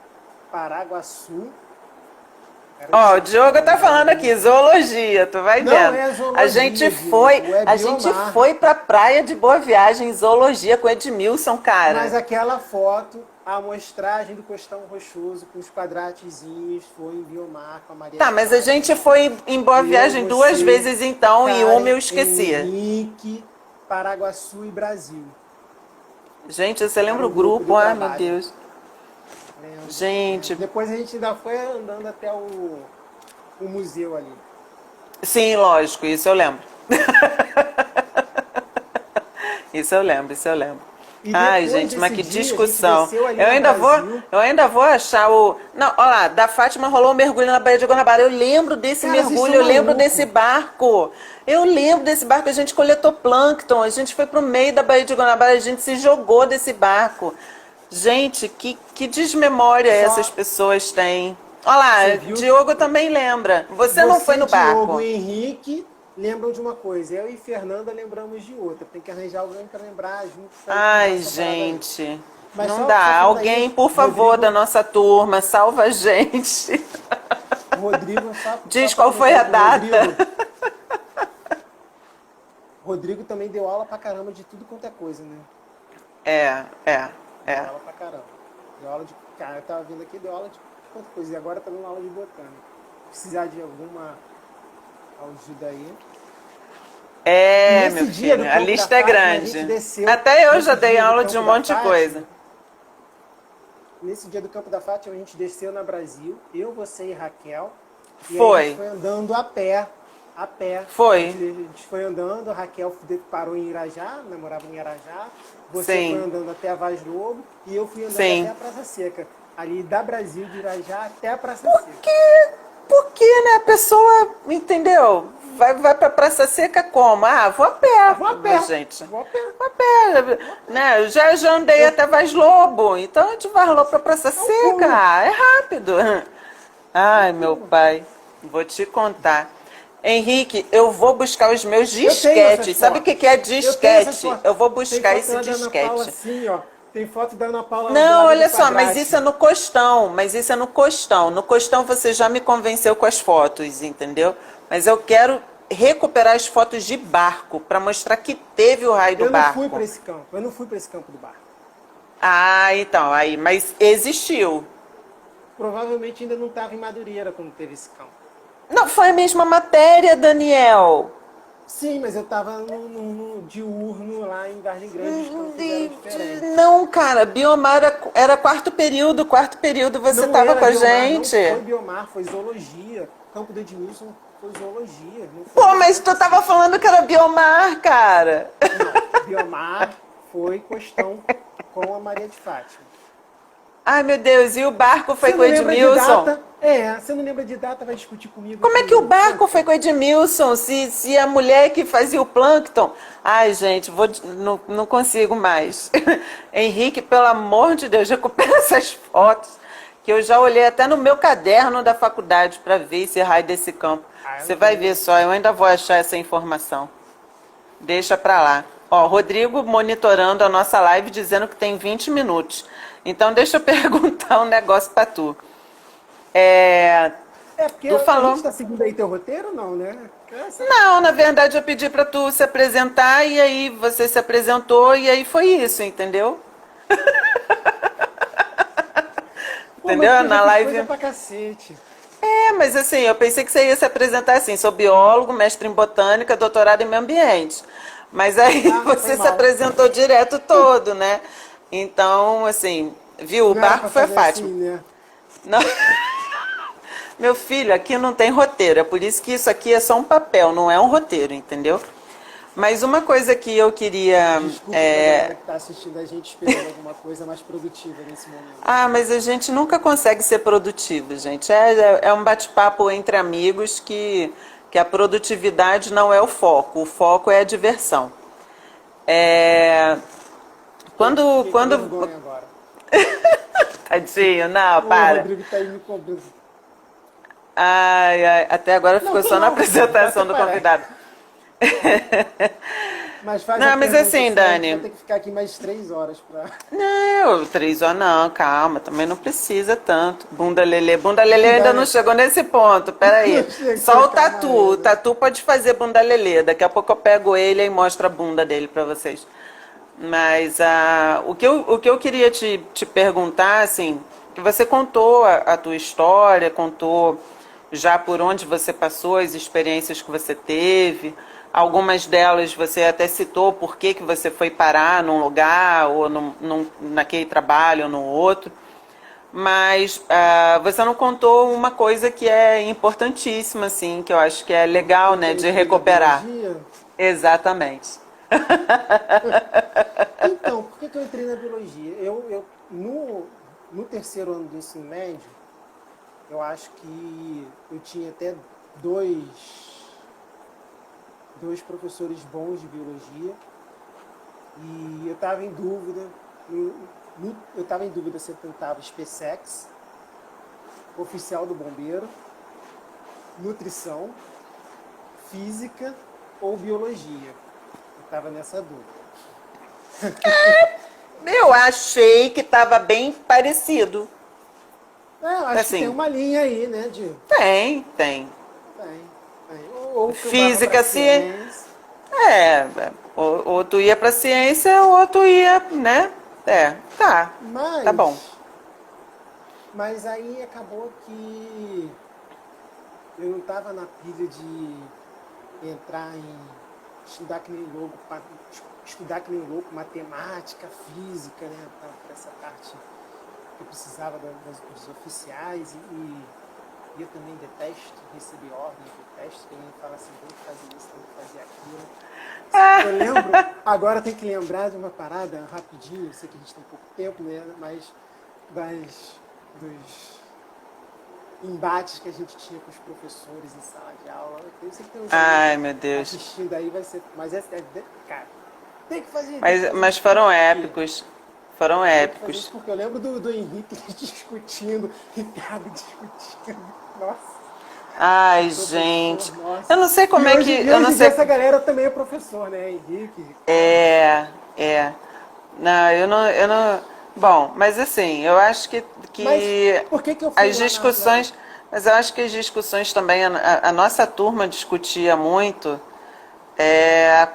Paraguaçu. Era Ó, o difícil de Diogo tá lembrar falando de aqui, novo. zoologia, tu vai Não vendo. é A gente zoologia, foi, Diogo, é a gente Biomar. foi pra praia de Boa Viagem, zoologia com Edmilson, Mas cara. aquela foto, a amostragem do costão rochoso com os quadratezinhos foi em Biomar com a Maria Tá, de mas a Fátima. gente foi em Boa Eu, Viagem duas você, vezes então e uma Karen, eu esqueci. Henrique, Paraguaçu e Brasil. Gente, você Era lembra o um grupo grupo? do Ai, meu trabalho. Deus. Lembro, lembro. Gente, Depois a gente ainda foi andando até o museu ali. sim, lógico, isso eu lembro. Isso eu lembro, isso eu lembro. E Ai, depois gente, mas desse que dia, a gente discussão. desceu ali Eu no ainda vou, Brasil. eu ainda vou achar o. Não, olha lá, da Fátima rolou um mergulho na Baía de Guanabara. Eu lembro desse Cara, vocês mergulho, são eu lembro desse malucos. barco. Eu lembro desse barco, a gente coletou plâncton, a gente foi pro meio da Baía de Guanabara, a gente se jogou desse barco. Gente, que desmemória essas Só pessoas têm. Olha lá, você viu Diogo também lembra. Você não foi você, no Diogo barco. e Henrique lembram de uma coisa. Eu e Fernanda lembramos de outra. Tem que arranjar alguém para lembrar junto para contar Ai, essa parada aí. gente, Mas não só dá. falando Alguém, aí, por favor, da Rodrigo, nossa turma, salva a gente. Rodrigo, só Diz para qual foi comentar a aqui, data. Rodrigo também deu aula pra caramba de tudo quanto é coisa, né? É, é, Deu é. aula pra caramba. Deu aula de. Cara, eu tava vindo aqui, deu aula de quanta coisa. E agora tá dando aula de botânica. Precisar de alguma ajuda aí. E É, meu nesse dia do filho, a Campo da lista é Fátima, a gente grande. desceu. Até eu já Nesse dei dia do aula de um Campo da monte de Fátima, coisa. nesse dia do Campo da Fátima, a gente desceu na Brasil, eu, você e Raquel. E aí a gente Foi, foi andando a pé. A pé. foi, A gente foi andando, a Raquel parou em Irajá, namorava em Irajá. Você foi sim, andando até a Vaz Lobo e eu fui andando até sim. a Praça Seca. Ali da Brasil, de Irajá até a Praça Seca. Porque, né, a pessoa, entendeu? Vai pra Praça Seca como? Ah, vou a pé, Vou a minha pé. gente. Vou a pé. Vou a pé, né? Eu já andei Eu, até Vaz Lobo, então de Vaz Lobo pra Praça é um Seca, pulo. ah, é rápido. É um Ai, meu pulo. pai, vou te contar. Henrique, eu vou buscar os meus Eu tenho essas disquetes. Sabe o que fotos. que é Eu tenho essas disquete? fotos. Eu vou Tem buscar foto esse lá da Ana Paula disquete. assim, ó. Tem foto da Ana Paula do Não, lado do olha só, mas isso é quadrate. no Costão, mas isso é no Costão. No Costão você já me convenceu com as fotos, entendeu? Mas eu quero recuperar as fotos de barco para mostrar que teve o raio do Eu não fui para barco. esse campo. Eu não fui para esse campo do barco. Ah, então, aí, mas existiu. Provavelmente ainda não estava em Madureira quando teve esse campo. Não foi a mesma matéria, Daniel. Sim, mas eu estava no diurno lá em Vargem Grande, os campos eram diferentes. Não, cara, Biomar era quarto período, você Não tava era com a biomar, não gente. foi biomar, foi zoologia. O campo do Edmilson foi zoologia, não foi Pô, mas biomar, tu tava cacete. falando que era Biomar, cara. Não, biomar foi Costão com a Maria de Fátima. Ai, meu Deus, e o barco foi Você com o não lembra de Edmilson? data? É, você não lembra de data, vai discutir comigo Como é aqui. que o barco Poxa, foi com o Edmilson? Se a mulher que fazia o plâncton. Ai, gente, não consigo mais. Henrique, pelo amor de Deus, recupera essas fotos. Que eu já olhei até no meu caderno da faculdade para ver esse raio desse campo. eu Você não vai tenho. ver só, eu ainda vou achar essa informação. Deixa pra lá. Ó, Rodrigo monitorando a nossa live dizendo que tem 20 minutos. Então deixa eu perguntar um negócio pra tu. É, É, porque tu a falou. gente tá seguindo aí teu roteiro, não, né? Não, na verdade eu pedi pra tu se apresentar e aí você se apresentou e aí foi isso, entendeu? Pô, mas Entendeu? eu já Na fiz live. coisa pra cacete. É, mas assim, eu pensei que você ia se apresentar assim, sou biólogo, mestre em botânica, doutorado em meio ambiente. Mas aí Ah, foi você se mal. apresentou direto todo, né? Então, assim, viu, o Não era barco pra foi a fazer Fátima. assim, né? Não, meu filho, aqui não tem roteiro, é por isso que isso aqui é só um papel, não é um roteiro, entendeu? Mas uma coisa que eu queria. Desculpa pra galera que tá assistindo a gente esperando alguma coisa mais produtiva nesse momento. Ah, mas a gente nunca consegue ser produtivo, gente. É um bate-papo entre amigos que a produtividade não é o foco é a diversão. É, Fiquei com quando. vergonha agora. Tadinho, não, O para. Rodrigo tá aí me cobrando. Ai, ai, até agora Não, ficou tô só na não, Rodrigo, apresentação pode do parar. convidado. Mas faz a Não, mas pergunta, assim, senão a gente vai Dani. ter que ficar aqui mais 3 horas pra... Não, 3 horas não, calma, também não precisa tanto. Bunda Lelê ainda não Bunda- chegou nesse ponto, peraí. Não chegou, Só o calma Tatu, aí, o né? Tatu pode fazer bunda Lelê, daqui a pouco eu pego ele e mostro a bunda dele pra vocês. Mas o que eu queria te perguntar, assim, que você contou a tua história, contou já por onde você passou, as experiências que você teve. Algumas delas você até citou por que você foi parar num lugar, ou naquele trabalho, ou no outro. Mas você não contou uma coisa que é importantíssima, assim, que eu acho que é legal, né, Aquele de fio da recuperar. biologia. Exatamente. Então, que eu entrei na biologia? No terceiro ano do ensino médio, eu acho que eu tinha até dois professores bons de biologia e eu estava em dúvida. Eu estava em dúvida se eu tentava SpaceX, oficial do bombeiro, nutrição, física ou biologia. Eu estava nessa dúvida. Eu achei que estava bem parecido. Eu acho Assim, que tem uma linha aí, né, tem. Tem. Ou que eu dava Física, pra ciência. ciência. Ou tu ia pra ciência, ou tu ia, né? Tá bom. Mas aí acabou que eu não estava na pilha de entrar em estudar que nem louco, matemática, física, né? Para essa parte que eu precisava dos oficiais e eu também detesto receber ordens, detesto que alguém fala assim, tem que fazer isso, tem que fazer aquilo. Eu lembro, agora tem que lembrar de uma parada rapidinho, eu sei que a gente tem pouco tempo, né? Mas dos embates que a gente tinha com os professores em sala de aula. Eu sei que tem uns Ai, meu Deus. assistindo aí, vai ser. Mas cara, tem que fazer. Mas foram épicos. Foram épicos. Porque eu lembro do Henrique discutindo, Ricardo discutindo. Nossa. Ai, gente. Nossa. Eu não sei como e é hoje, que. E Eu não hoje sei. essa galera também é professor, né? Henrique. É. Não, eu não. Bom, mas assim, eu acho que Mas por que eu fui as discussões. Mas eu acho que as discussões também, a nossa turma discutia muito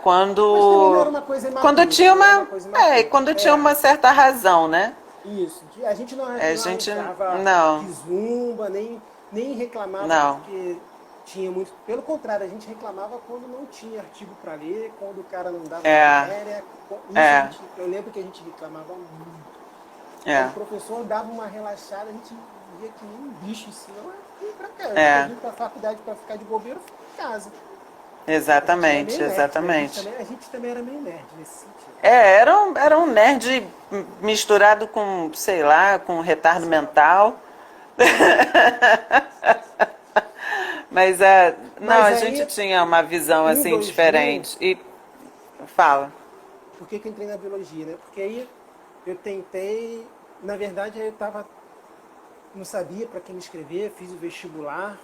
quando. Mas também não era uma coisa imatura. Quando tinha uma. Quando tinha É. uma certa razão, né? Isso. A gente não A não que zumba, nem reclamava Não. porque tinha muito. Pelo contrário, a gente reclamava quando não tinha artigo para ler, quando o cara não dava matéria. Eu lembro que a gente reclamava muito. Quando o professor dava uma relaxada, a gente via que nem um bicho em cima. Mas pra cá, eu vim pra faculdade para ficar de bobeira, eu fico em casa. Exatamente. A gente também era meio nerd nesse sentido. Era um nerd misturado com, sei lá, com retardo mental. Mas a gente tinha uma visão assim diferente. E fala. Por que eu entrei na biologia, né? Porque aí eu tentei, na verdade aí não sabia para quem me inscrever, fiz o vestibular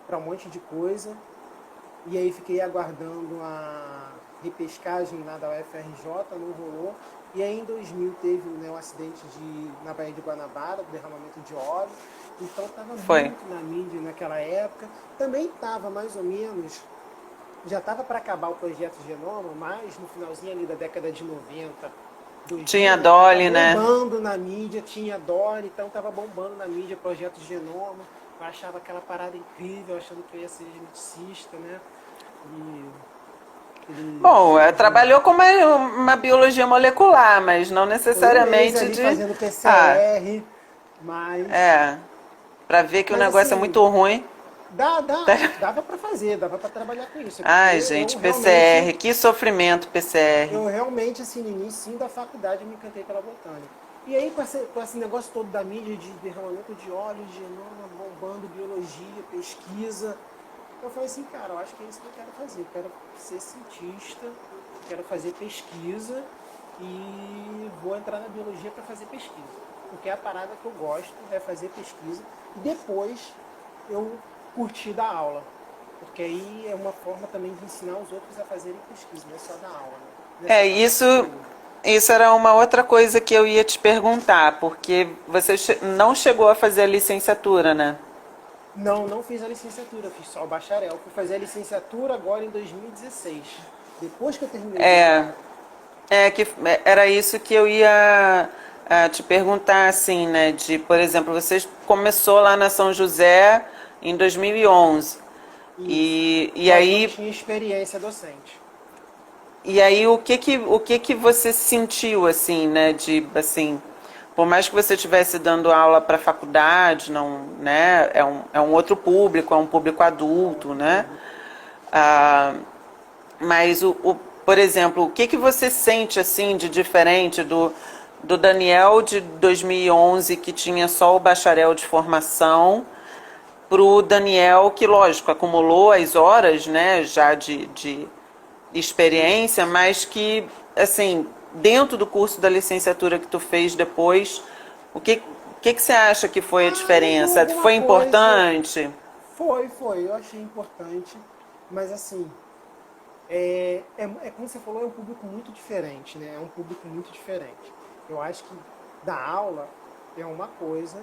para um monte de coisa. E aí fiquei aguardando a repescagem lá da UFRJ, não rolou. E aí em 2000 teve um acidente na Baía de Guanabara, derramamento de óleo. Então estava muito na mídia naquela época. Também estava mais ou menos, já estava para acabar o projeto Genoma, mas no finalzinho ali da década de 90. 2000, tinha Dolly, né? Bombando na mídia, tinha Dolly, então estava bombando na mídia o projeto Genoma. Eu achava aquela parada incrível, achando que eu ia ser geneticista, né? Bom, trabalhou com uma biologia molecular, mas não necessariamente ali fazendo PCR, mas... para ver que o negócio assim, é muito ruim. Dava para fazer, dava para trabalhar com isso. Ai, gente, PCR, que sofrimento PCR. Eu realmente, assim, no início da faculdade, eu me encantei pela botânica. E aí, com esse negócio todo da mídia de derramamento de óleo, genoma, bombando, biologia, pesquisa, eu falei assim, cara, eu acho que é isso que eu quero fazer. Eu quero ser cientista, quero fazer pesquisa e vou entrar na biologia para fazer pesquisa. Porque a parada que eu gosto é fazer pesquisa e depois eu curtir dar aula. Porque aí é uma forma também de ensinar os outros a fazerem pesquisa, não é só dar aula. Né? Isso era uma outra coisa que eu ia te perguntar, porque você não chegou a fazer a licenciatura, né? Não fiz a licenciatura, fiz só o bacharel. Fui fazer a licenciatura agora em 2016, depois que eu terminei. Era isso que eu ia te perguntar, assim, né? De, por exemplo, você começou lá na São José em 2011. E aí eu tinha experiência docente. E aí o que você sentiu, assim, né? Assim, por mais que você estivesse dando aula para faculdade, não, né? É um outro público, é um público adulto, né? Mas por exemplo, o que você sente assim de diferente do Daniel de 2011, que tinha só o bacharel de formação, para o Daniel que, lógico, acumulou as horas, né, já de experiência, mas que, assim, dentro do curso da licenciatura que tu fez depois, o que você acha que foi a Mudou diferença? alguma Foi coisa. importante? Foi, eu achei importante, mas assim, é como você falou, é um público muito diferente, né? É um público muito diferente. Eu acho que dar aula é uma coisa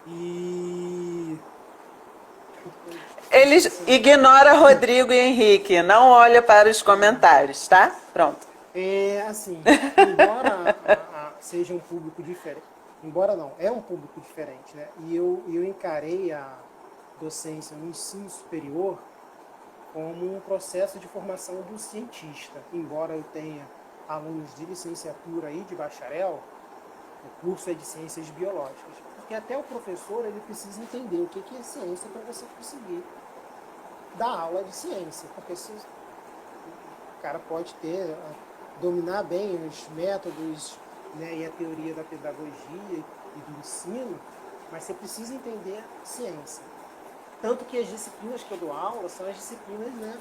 e Ele esqueci. ignora Rodrigo e Henrique, não olha para os comentários, tá? Pronto. É assim, embora seja um público diferente, embora não, é um público diferente, né? E eu encarei a docência no ensino superior como um processo de formação do cientista. Embora eu tenha alunos de licenciatura e de bacharel, o curso é de ciências biológicas. Porque até o professor ele precisa entender o que é ciência para você conseguir dar aula de ciência. Porque se o cara pode dominar bem os métodos, né, e a teoria da pedagogia e do ensino, mas você precisa entender ciência. Tanto que as disciplinas que eu dou aula são as disciplinas, né,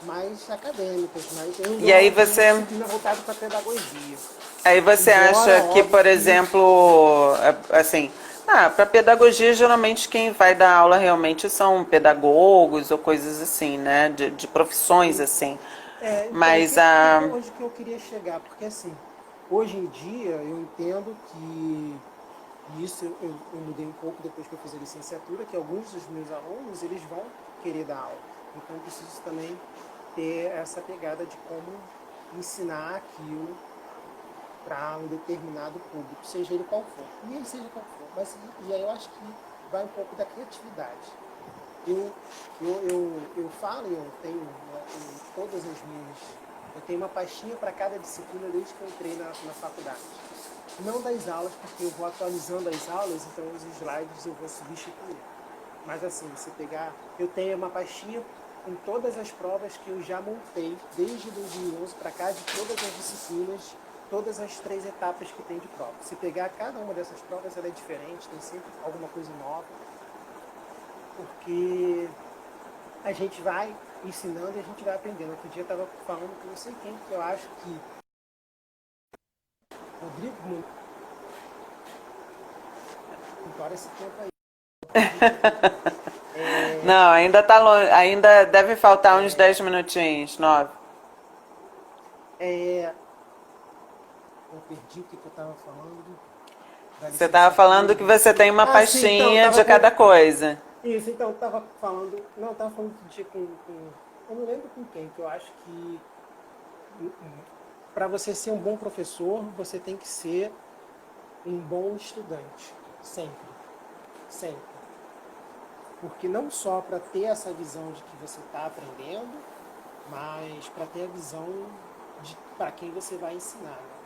mais acadêmicas, mas eu E aí dou uma você, disciplina voltada para a pedagogia. aí você Embora, acha que, óbvio por que exemplo, assim, para pedagogia, geralmente quem vai dar aula realmente são pedagogos ou coisas assim, né? De profissões assim. então, Mas a. onde que eu queria chegar? Porque, assim, hoje em dia, eu entendo que isso eu mudei um pouco depois que eu fiz a licenciatura, que alguns dos meus alunos, eles vão querer dar aula. Então, eu preciso também ter essa pegada de como ensinar aquilo para um determinado público, seja ele qual for. E ele seja qual for. Mas, e aí eu acho que vai um pouco da criatividade. Eu falo, eu tenho, né, em todas as minhas. Eu tenho uma pastinha para cada disciplina desde que eu entrei na faculdade. Não das aulas, porque eu vou atualizando as aulas, então os slides eu vou substituir. Mas assim, se pegar, eu tenho uma pastinha com todas as provas que eu já montei desde 2011 para cá, de todas as disciplinas, todas as 3 etapas que tem de prova. Se pegar cada uma dessas provas, ela é diferente, tem sempre alguma coisa nova, porque a gente vai ensinando e a gente vai aprendendo. Outro dia eu estava falando com não sei quem, que eu acho que Rodrigo, embora esse tempo aí. Não, ainda tá longe, ainda deve faltar uns 10 minutinhos, 9. Eu perdi o que eu estava falando. Da Você estava falando que licenciatura. você tem uma Sim, então, pastinha tava de cada coisa. Isso, então, estava falando. Não, estava falando de eu não lembro com quem, que eu acho que para você ser um bom professor, você tem que ser um bom estudante. Sempre. Sempre. Porque não só para ter essa visão de que você está aprendendo, mas para ter a visão de para quem você vai ensinar, né?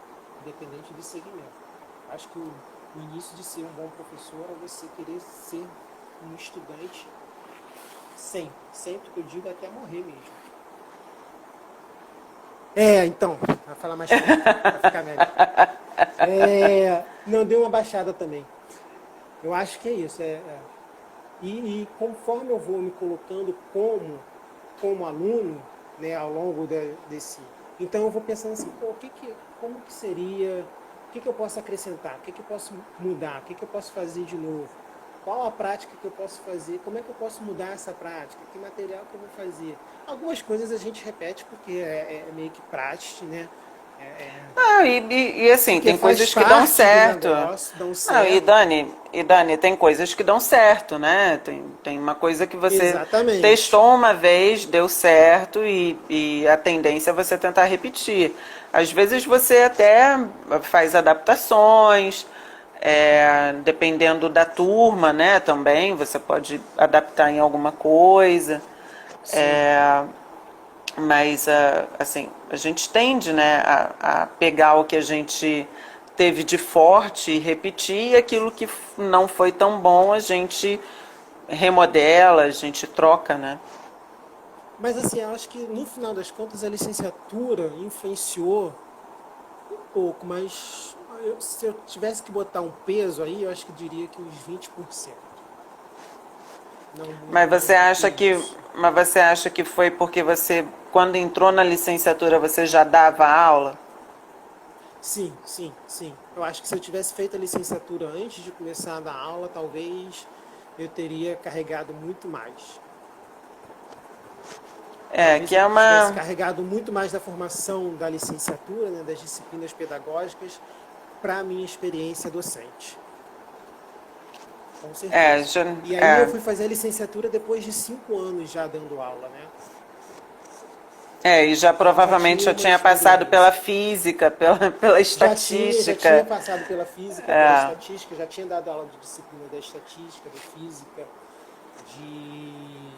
Independente do segmento. Acho que o início de ser um bom professor é você querer ser um estudante sempre. Sempre que eu digo até morrer mesmo. Então, para falar mais rápido, para ficar melhor. Não, deu uma baixada também. Eu acho que é isso. E conforme eu vou me colocando como aluno, né, ao longo desse... Então eu vou pensando assim, como que seria, o que eu posso acrescentar, o que eu posso mudar, o que eu posso fazer de novo, qual a prática que eu posso fazer, como é que eu posso mudar essa prática, que material que eu vou fazer. Algumas coisas a gente repete porque é meio que prática, né? Não, e assim, Porque tem coisas faz que dão parte do certo. negócio, dão Não, certo. E Dani, tem coisas que dão certo, né? Tem uma coisa que você Exatamente. testou uma vez, deu certo, e a tendência é você tentar repetir. Às vezes você até faz adaptações, dependendo da turma, né? Também você pode adaptar em alguma coisa. Sim. Mas, assim, a gente tende, né, a pegar o que a gente teve de forte e repetir, e aquilo que não foi tão bom a gente remodela, a gente troca, né? Mas assim, eu acho que no final das contas a licenciatura influenciou um pouco, mas se eu tivesse que botar um peso aí, eu acho que diria que uns 20%. Não muito Mas você mais do acha que que, isso. mas você acha que foi porque você, quando entrou na licenciatura, você já dava aula? Sim, sim, sim. Eu acho que se eu tivesse feito a licenciatura antes de começar a dar aula, talvez eu teria carregado muito mais. É, Talvez que eu é tivesse uma. carregado muito mais da formação da licenciatura, né, das disciplinas pedagógicas, para a minha experiência docente. Com É, certeza. já, E aí eu é, fui fazer a licenciatura depois de 5 anos já dando aula, né? e já Então já provavelmente tinha já uma tinha passado pela experiência. física, pela Já tinha estatística. passado pela física, pela É, estatística, já tinha dado aula de disciplina da estatística, da física, de,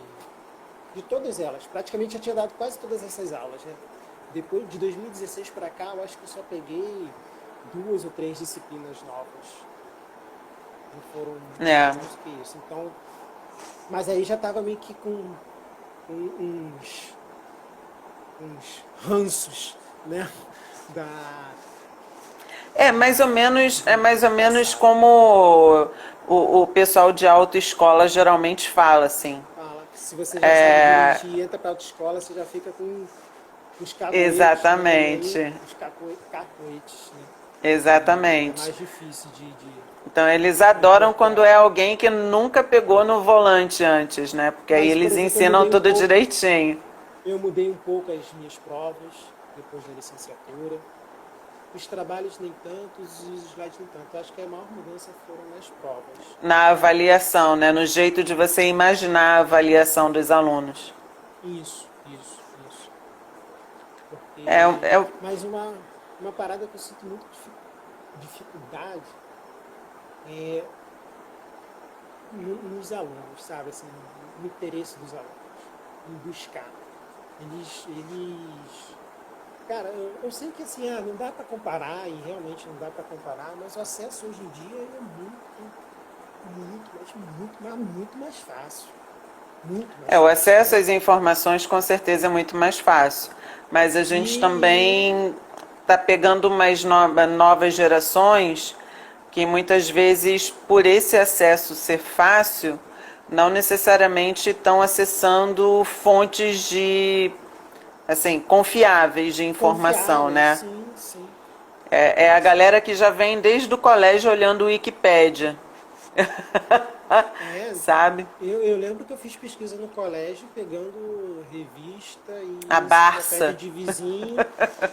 de todas elas. Praticamente já tinha dado quase todas essas aulas, né? Depois de 2016 para cá, eu acho que eu só peguei 2 ou 3 disciplinas novas. Não foram é. mais do que isso. Então, mas aí já estava meio que com uns ranços, né? Da, É mais ou do menos passado. como o pessoal de autoescola geralmente fala, assim. Fala que se você já sabe É, dirigir e entra para autoescola, você já fica com os cacoetes, né? E aí, exatamente, os cacoetes, né? E é exatamente. mais difícil Então eles de adoram quando é incorporar. alguém que nunca pegou no volante antes, né? Porque aí Mas, por eles exemplo, ensinam tudo direitinho. eu mudei um pouco as minhas provas depois da licenciatura. Os trabalhos nem tanto, os slides nem tanto. Eu acho que a maior mudança foram nas provas. Na avaliação, né? No jeito de você imaginar a avaliação dos alunos. Isso. É, Porque, é, mas uma parada que eu sinto muito dificuldade é nos alunos, sabe? Assim, no interesse dos alunos, em buscar. Eles cara, eu sei que assim, não dá para comparar, e realmente não dá para comparar, mas o acesso hoje em dia é muito mais fácil. Muito mais o fácil, acesso né? às informações com certeza é muito mais fácil. Mas a gente E também está pegando umas novas gerações que muitas vezes, por esse acesso ser fácil, não necessariamente estão acessando fontes de assim confiáveis de informação, confiáveis, né? sim, sim, É a sim. galera que já vem desde o colégio olhando o Wikipédia, É, sabe? eu lembro que eu fiz pesquisa no colégio pegando revista A e enciclopédia Barça, de vizinho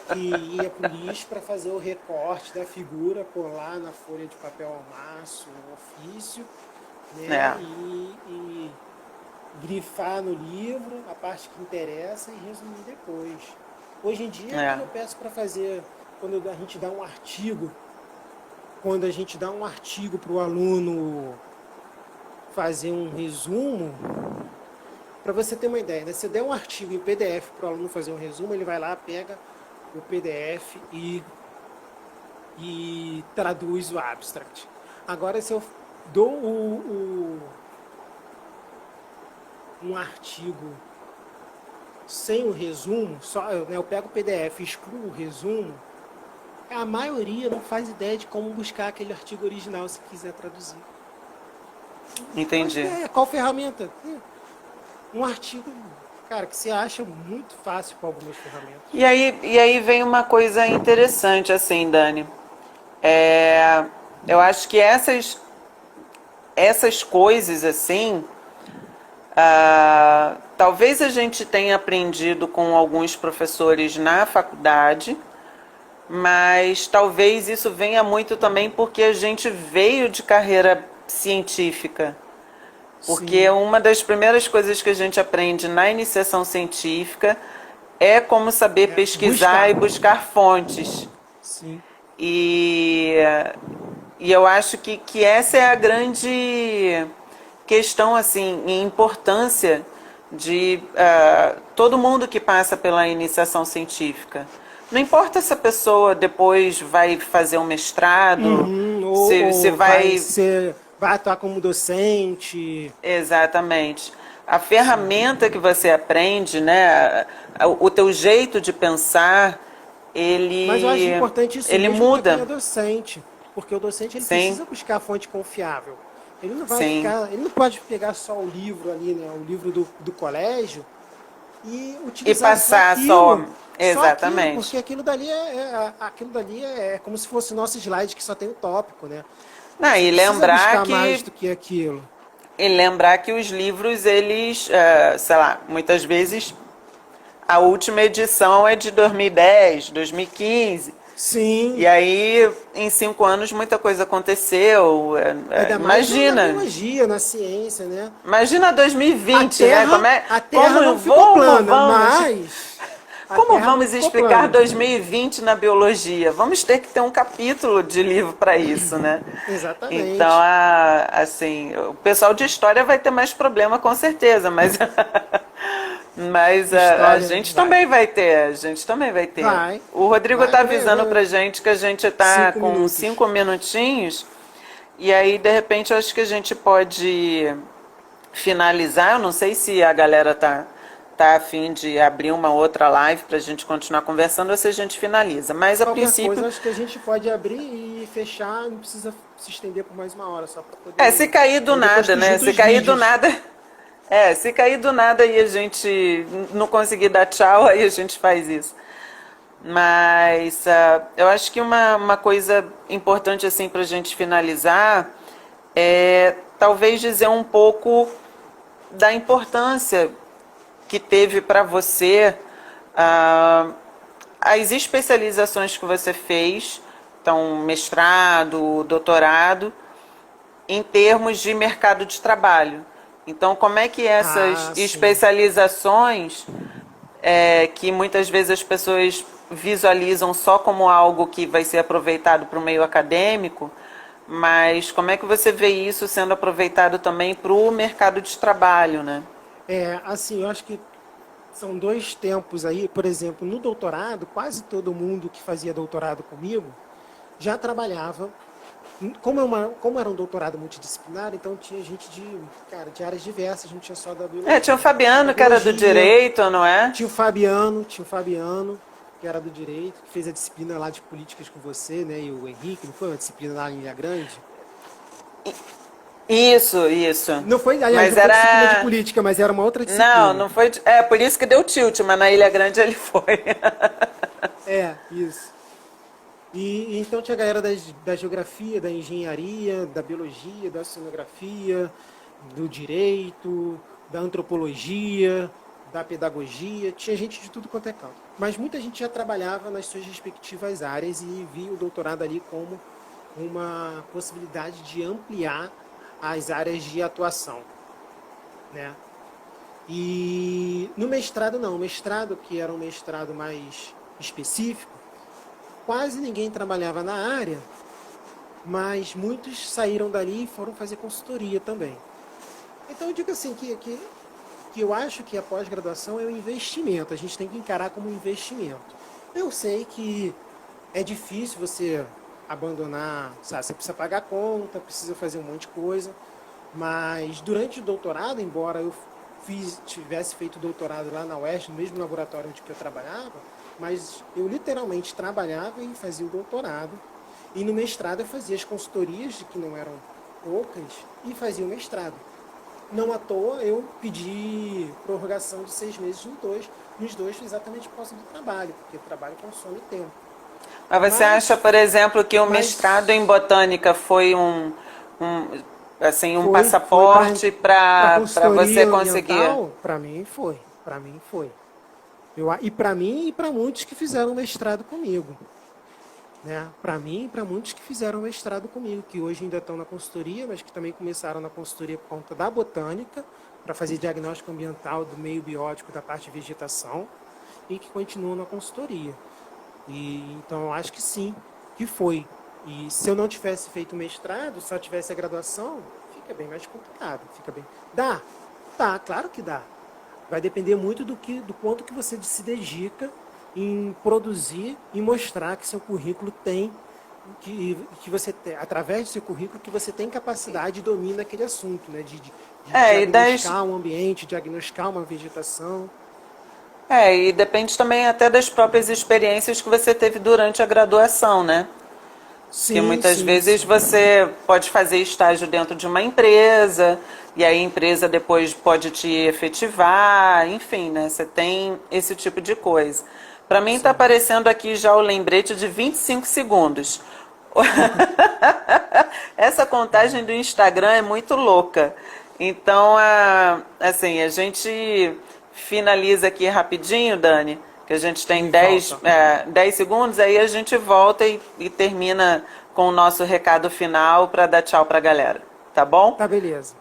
que ia pro lixo para fazer o recorte da figura, colar na folha de papel ao maço, no ofício, né? né? E grifar no livro a parte que interessa e resumir depois. Hoje em dia, É. quando eu peço para fazer, quando a gente dá um artigo, quando a gente dá um artigo para o aluno fazer um resumo, para você ter uma ideia, né? Se eu der um artigo em PDF para o aluno fazer um resumo, ele vai lá, pega o PDF e traduz o abstract. Agora, se eu dou um artigo sem o resumo, só né, eu pego o PDF e excluo o resumo, a maioria não faz ideia de como buscar aquele artigo original se quiser traduzir. Não faz Entendi. ideia. Qual ferramenta? Um artigo, cara, que você acha muito fácil com algumas ferramentas. E aí vem uma coisa interessante, assim, Dani. É, eu acho que essas coisas, assim, talvez a gente tenha aprendido com alguns professores na faculdade, mas talvez isso venha muito também porque a gente veio de carreira científica. Porque Sim, uma das primeiras coisas que a gente aprende na iniciação científica é como saber é pesquisar buscar. e buscar fontes. Sim, E, e eu acho que essa é a grande questão, assim, e importância de todo mundo que passa pela iniciação científica. Não importa se a pessoa depois vai fazer um mestrado, uhum, se vai vai. ser, vai atuar como docente. Exatamente. a ferramenta que você aprende, né, o teu jeito de pensar, Mas eu acho importante isso ele mesmo para quem é muda. docente, porque o docente ele Sim, precisa buscar fonte confiável. Ele não vai sim. ficar, ele não pode pegar só o livro ali, né, o livro do colégio e E utilizar passar só. só aquilo, porque Exatamente. aquilo dali é como se fosse o nosso slide que só tem o tópico, né? Não, Você precisa buscar mais do que aquilo. e lembrar que os livros, eles, sei lá, muitas vezes a última edição é de 2010, 2015. E Sim, aí, em 5 anos, muita coisa aconteceu. ainda mais na Imagina, biologia, na ciência, né? imagina A 2020, né? Terra, a Terra Como não ficou plana, vamos, mas a como Terra não vamos ficou explicar plana. 2020 na biologia? Vamos ter que ter um capítulo de livro para isso, né? Então, Exatamente. assim, o pessoal de história vai ter mais problema com certeza, mas mas a História, gente vai. também vai ter, a gente também vai ter. Vai. O Rodrigo Vai, está avisando vai. pra gente que a gente está 5 com minutos. 5 minutinhos e aí de repente eu acho que a gente pode finalizar. Eu não sei se a galera tá a fim de abrir uma outra live para a gente continuar conversando ou se a gente finaliza. Mas a Qualquer coisa, princípio, acho que a gente pode abrir e fechar, não precisa se estender por mais uma hora, só para poder. se cair do Aí depois nada, tu né? junta Se os cair do vídeos. nada, se cair do nada e a gente não conseguir dar tchau, aí a gente faz isso. Mas eu acho que uma coisa importante assim para a gente finalizar é talvez dizer um pouco da importância que teve para você ah, as especializações que você fez, então mestrado, doutorado, em termos de mercado de trabalho. Então, como é que essas Ah, sim. especializações que muitas vezes as pessoas visualizam só como algo que vai ser aproveitado para o meio acadêmico, mas como é que você vê isso sendo aproveitado também para o mercado de trabalho, né? Assim, eu acho que são dois tempos aí. Por exemplo, no doutorado, quase todo mundo que fazia doutorado comigo já trabalhava. Como era um doutorado multidisciplinar, então tinha gente de áreas diversas, não tinha só da Tinha o biologia. Tinha da Fabiano, que era do biologia, direito, não é? tinha o Fabiano, que era do direito, que fez a disciplina lá de políticas com você, né? E o Henrique, não foi uma disciplina lá em Ilha Grande? Isso, isso. Não foi, aliás, Mas não foi disciplina de era. política, mas era uma outra Não, disciplina. não foi. Por isso que deu tilt, mas na Ilha Grande ele foi. Isso. E então tinha a galera da geografia, da engenharia, da biologia, da oceanografia, do direito, da antropologia, da pedagogia, tinha gente de tudo quanto é canto. Mas muita gente já trabalhava nas suas respectivas áreas e via o doutorado ali como uma possibilidade de ampliar as áreas de atuação, né? E no mestrado não, o mestrado que era um mestrado mais específico, quase ninguém trabalhava na área, mas muitos saíram dali e foram fazer consultoria também. Então eu digo assim que eu acho que a pós-graduação é um investimento, a gente tem que encarar como um investimento. Eu sei que é difícil você abandonar, sabe, você precisa pagar a conta, precisa fazer um monte de coisa, mas durante o doutorado, embora eu tivesse feito doutorado lá na UERJ, no mesmo laboratório onde eu trabalhava, mas eu literalmente trabalhava e fazia o doutorado, e no mestrado eu fazia as consultorias, que não eram poucas, e fazia o mestrado. Não à toa eu pedi prorrogação de 6 meses nos dois exatamente por causa do trabalho, porque o trabalho consome tempo. Mas você acha, Mas, por exemplo, que o mestrado em mas botânica foi um, assim, um foi passaporte para para você consultoria conseguir? ambiental, para mim foi. E para mim e para muitos que fizeram mestrado comigo. Né? Para mim e para muitos que fizeram mestrado comigo, que hoje ainda estão na consultoria, mas que também começaram na consultoria por conta da botânica, para fazer diagnóstico ambiental do meio biótico da parte de vegetação, e que continuam na consultoria. E então eu acho que sim, que foi. E se eu não tivesse feito mestrado, só tivesse a graduação, fica bem mais complicado, fica bem. Dá, claro que dá. Vai depender muito do quanto que você se dedica em produzir e mostrar que seu currículo tem que você tem, através do seu currículo, que você tem capacidade e domina aquele assunto, né? De É, e diagnosticar um ambiente, diagnosticar uma vegetação. e depende também até das próprias experiências que você teve durante a graduação, né? Porque Sim, muitas sim, vezes sim. você pode fazer estágio dentro de uma empresa, e aí a empresa depois pode te efetivar, enfim, né? Você tem esse tipo de coisa. Para mim está Sim. aparecendo aqui já o lembrete de 25 segundos. Essa contagem do Instagram é muito louca. Então, assim, a gente finaliza aqui rapidinho, Dani, que a gente tem Sim, falta. 10 segundos, aí a gente volta e termina com o nosso recado final para dar tchau para a galera. Tá bom? Tá, beleza.